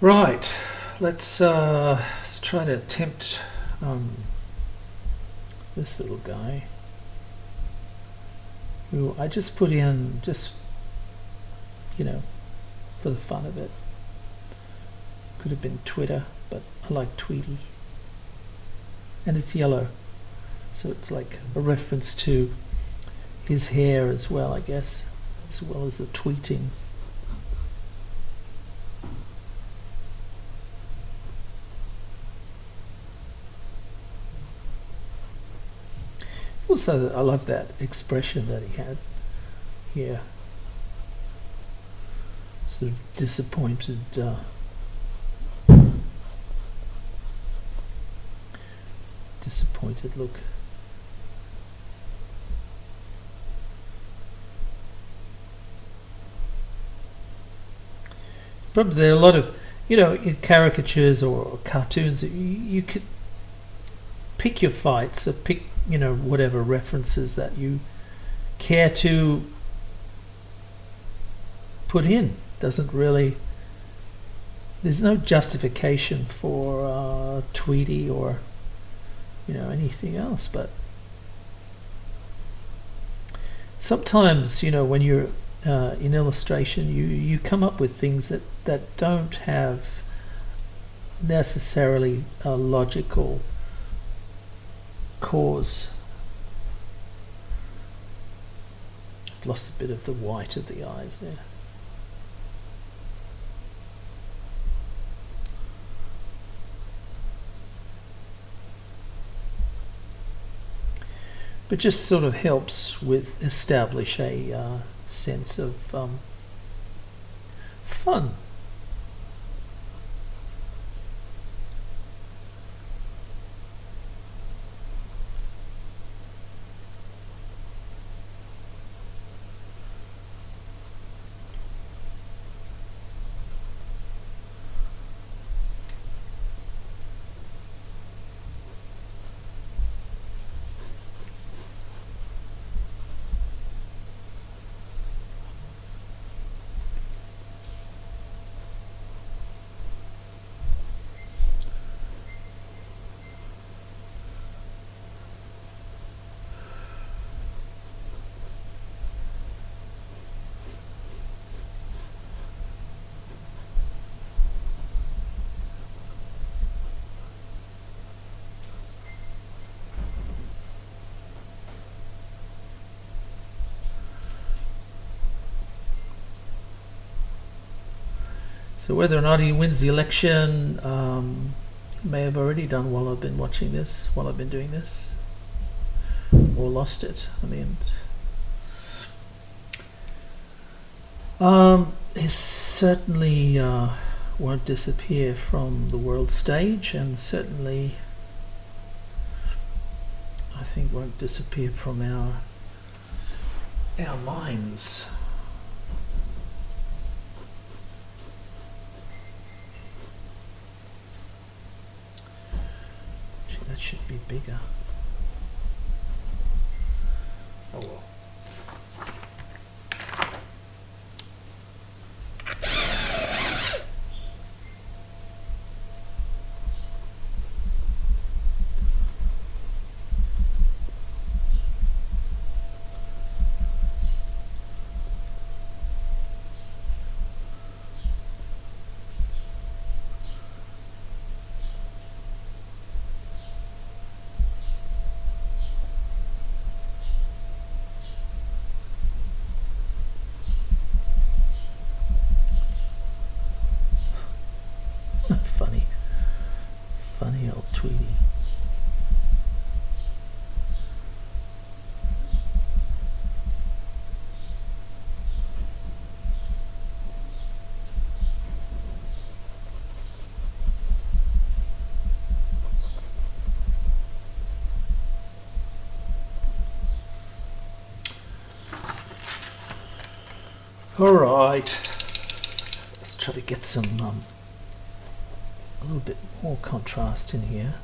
S1: Right. Let's try to attempt this little guy, who I just put in just, you know, for the fun of it. Could have been Twitter, but I like Tweety. And it's yellow, so it's like a reference to his hair as well, I guess, as well as the tweeting. Also, I love that expression that he had here. Sort of disappointed, disappointed look. Probably there are a lot of, in caricatures or cartoons, you could pick your fights, or pick, whatever references that you care to put in. Doesn't really, there's no justification for Tweety or anything else, but sometimes when you're in illustration, you come up with things that don't have necessarily a logical cause. I've lost a bit of the white of the eyes there. But just sort of helps with establish a sense of fun. So whether or not he wins the election, may have already done while I've been watching this, while I've been doing this, or lost it. I mean, he certainly won't disappear from the world stage, and certainly, I think, won't disappear from our minds. That should be bigger. Oh well. Funny old Tweety. All right, let's try to get some a little bit more contrast in here.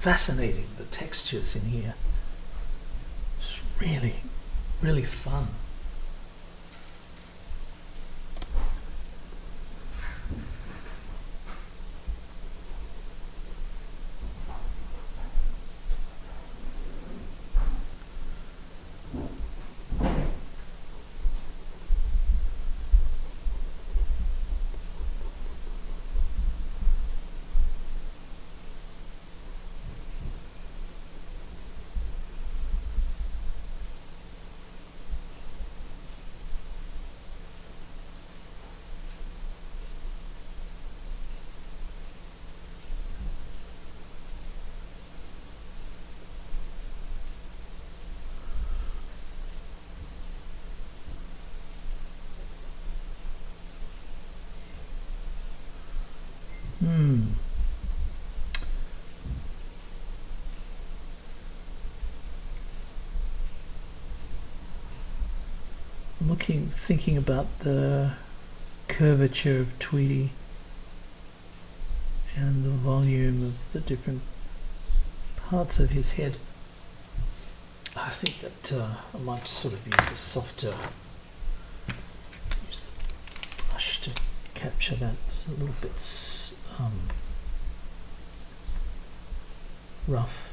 S1: fascinating, the textures in here. It's really, really fun. Thinking about the curvature of Tweety and the volume of the different parts of his head. I think that I might sort of use a softer, use the brush to capture that. It's a little bit rough.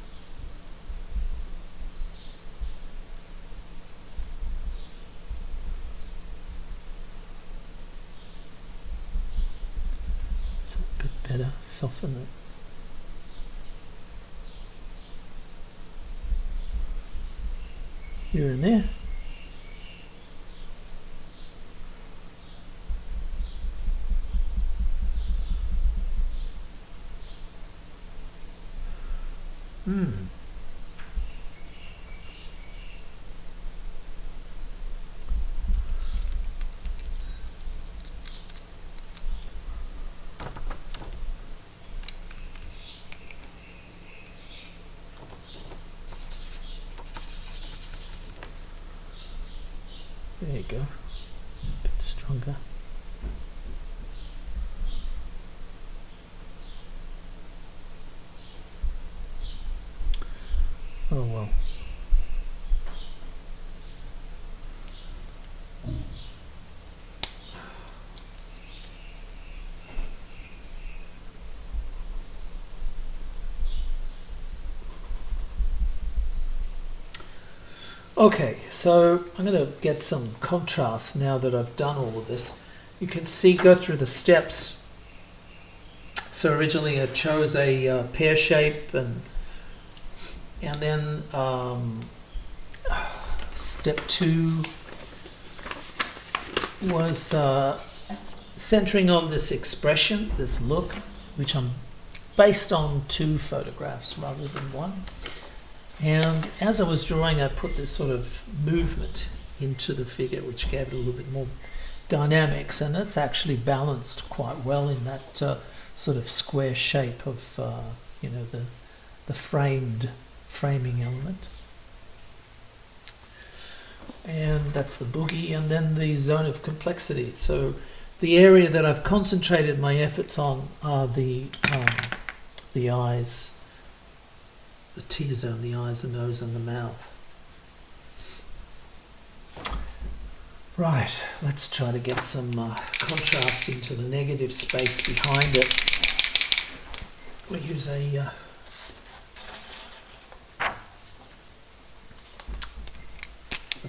S1: Better soften it. Here and there. There you go, a bit stronger. Oh well. Okay, so I'm going to get some contrast now that I've done all of this. You can see, go through the steps. So originally I chose a pear shape, and then step 2 was centering on this expression, this look, which I'm based on 2 photographs rather than 1. And as I was drawing, I put this sort of movement into the figure, which gave it a little bit more dynamics, and it's actually balanced quite well in that sort of square shape of the framing element. And that's the boogie, and then the zone of complexity. So the area that I've concentrated my efforts on are the eyes. The T-zone, the eyes, the nose and the mouth. Right, let's try to get some contrast into the negative space behind it. We'll use a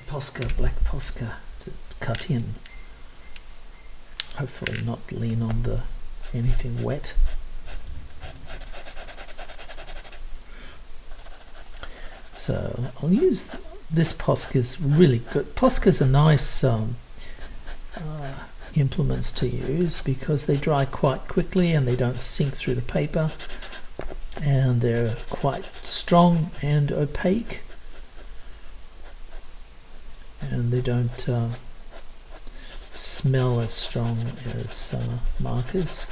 S1: Posca, black Posca to cut in. Hopefully not lean on anything wet. So I'll use this Posca's really good. Posca's are nice implements to use because they dry quite quickly and they don't sink through the paper, and they're quite strong and opaque, and they don't smell as strong as markers.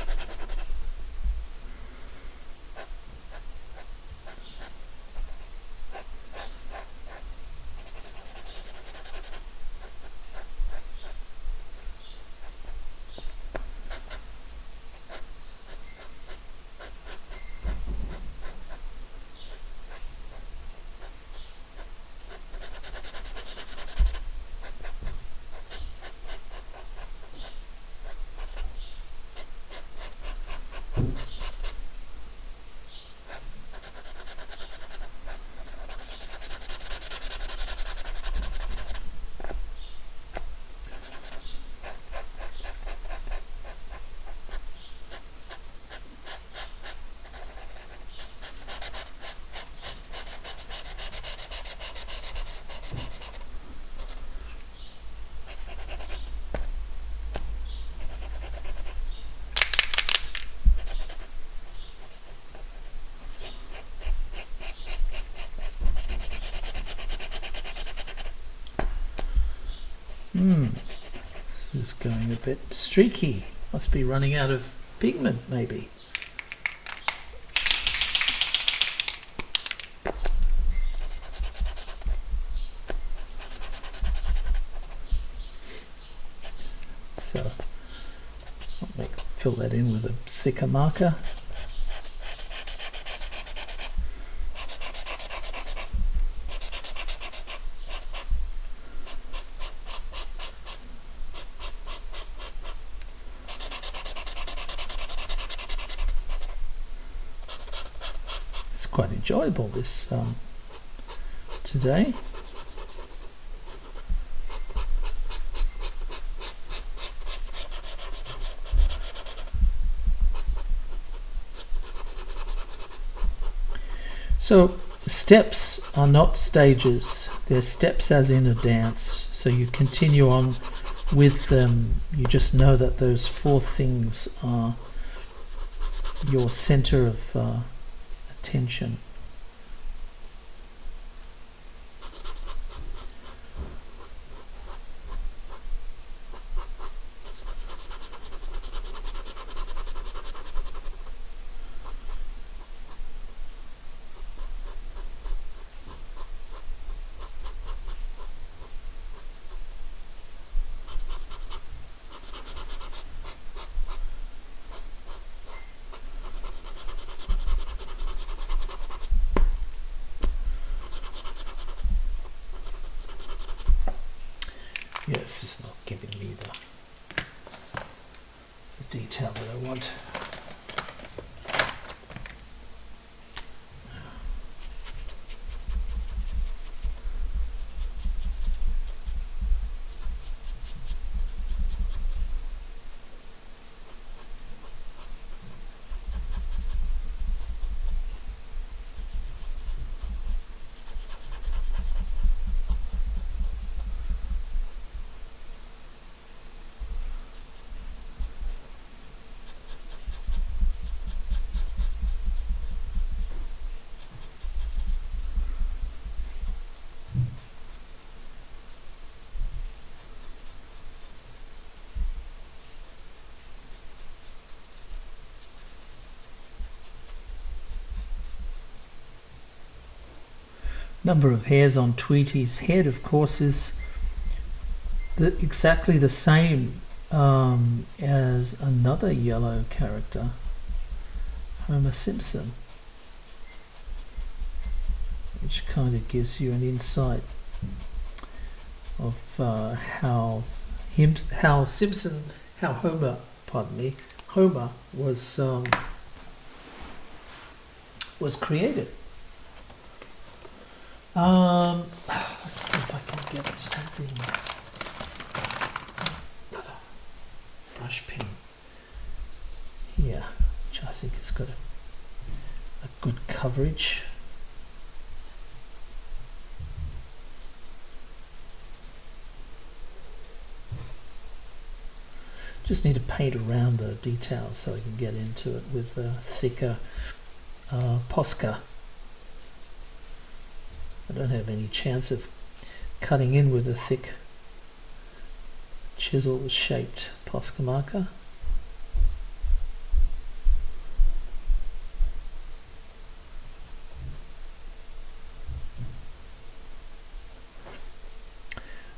S1: bit streaky. Must be running out of pigment, maybe. So I'll fill that in with a thicker marker. It's quite enjoyable this today. So steps are not stages, they're steps as in a dance. So you continue on with them, you just know that those 4 things are your center of attention. Yes, it's not giving me the detail that I want. Number of hairs on Tweety's head, of course, is exactly the same as another yellow character, Homer Simpson, which kind of gives you an insight of how Homer was created. Let's see if I can get something. Another brush pen here, which I think has got a good coverage. Just need to paint around the details so I can get into it with a thicker Posca. I don't have any chance of cutting in with a thick chisel shaped Posca marker.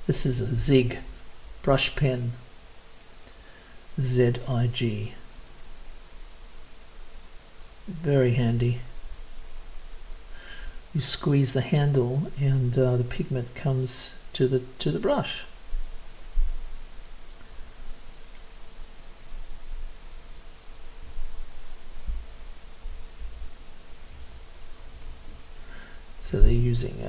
S1: This is a Zig brush pen, ZIG. Very handy. You squeeze the handle and the pigment comes to the brush. So they're using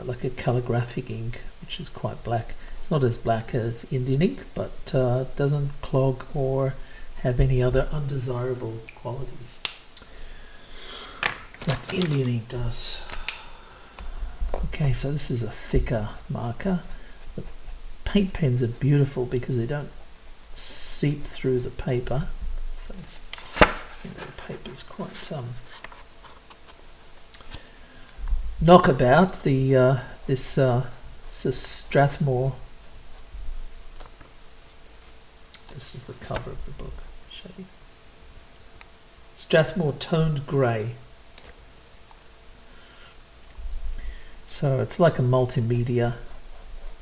S1: like a calligraphic ink, which is quite black. It's not as black as Indian ink, but it doesn't clog or have any other undesirable qualities that Indian ink does. Okay, so this is a thicker marker. The paint pens are beautiful because they don't seep through the paper. So the paper is quite knockabout. This Strathmore This is the cover of the book. Show you. Strathmore toned grey. So it's like a multimedia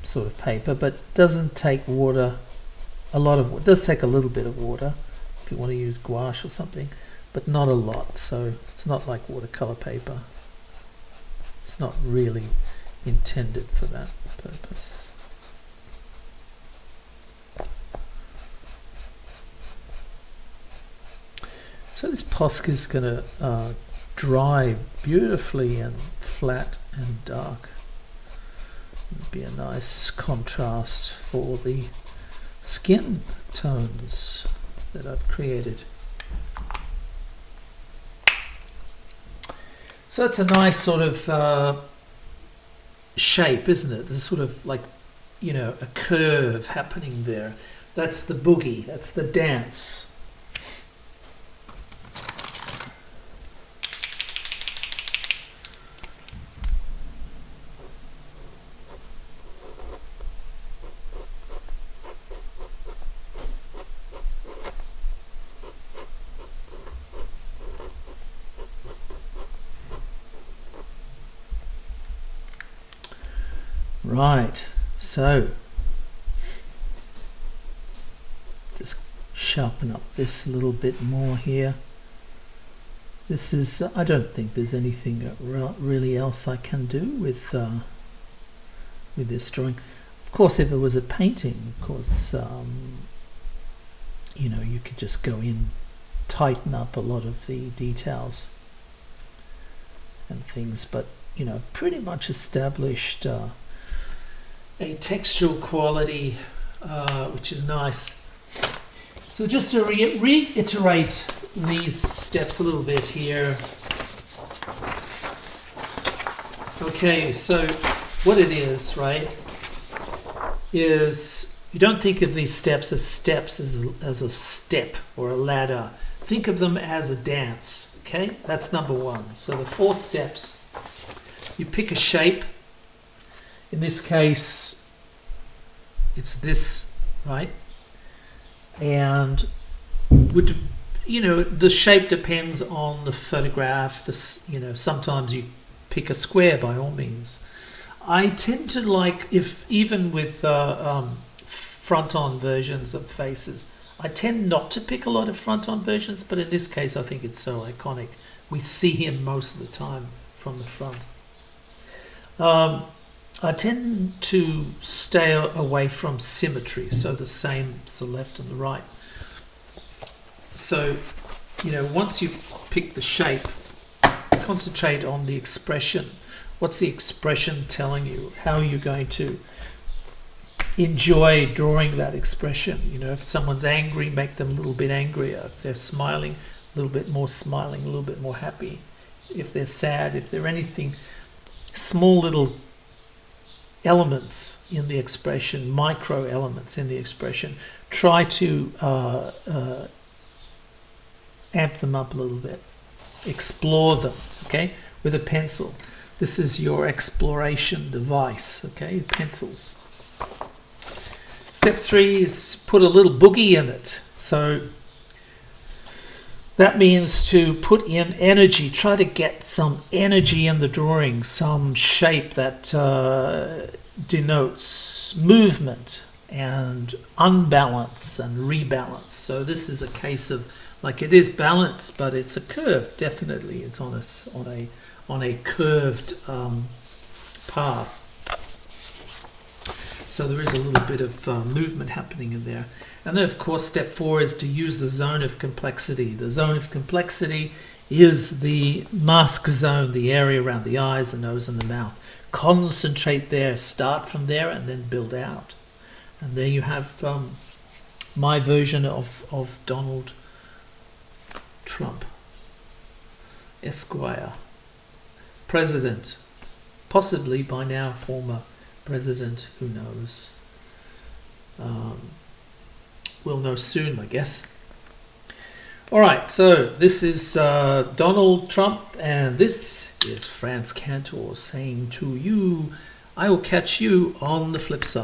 S1: sort of paper, but doesn't take water. It does take a little bit of water if you want to use gouache or something, but not a lot. So it's not like watercolor paper. It's not really intended for that purpose. So this Posca is going to dry beautifully and flat and dark. It'd be a nice contrast for the skin tones that I've created. So it's a nice sort of shape, isn't it? There's sort of like, you know, a curve happening there. That's the boogie, that's the dance. Right, so just sharpen up this a little bit more here. This is, I don't think there's anything really else I can do with this drawing. Of course, if it was a painting, of course, you know, you could just go in, tighten up a lot of the details and things, but, you know, pretty much established a textural quality, which is nice. So just to reiterate these steps a little bit here. Okay, so what it is, right, is you don't think of these steps as a step or a ladder. Think of them as a dance, okay? That's number one. So the 4 steps, you pick a shape. In this case, it's this, right? And would, you know, the shape depends on the photograph. This, you know, sometimes you pick a square by all means. I tend to like, if even with front-on versions of faces, I tend not to pick a lot of front-on versions, but in this case, I think it's so iconic. We see him most of the time from the front. I tend to stay away from symmetry, so the same as the left and the right. So, you know, once you pick the shape, concentrate on the expression. What's the expression telling you? How are you going to enjoy drawing that expression? You know, if someone's angry, make them a little bit angrier. If they're smiling, a little bit more smiling, a little bit more happy. If they're sad, if they're anything, small little elements in the expression, micro elements in the expression, try to amp them up a little bit. Explore them, okay, with a pencil. This is your exploration device, okay, pencils. Step 3 is put a little boogie in it. So that means to put in energy, try to get some energy in the drawing, some shape that denotes movement and unbalance and rebalance. So this is a case of, like, it is balanced, but it's a curve, definitely. It's on a curved path. So there is a little bit of movement happening in there. And then, of course, step 4 is to use the zone of complexity. The zone of complexity is the mask zone, the area around the eyes, the nose, and the mouth. Concentrate there, start from there, and then build out. And there you have my version of Donald Trump, Esquire, President, possibly by now former President, who knows. We'll know soon, I guess. All right, so this is Donald Trump, and this is Frantz Kantor saying to you, I will catch you on the flip side.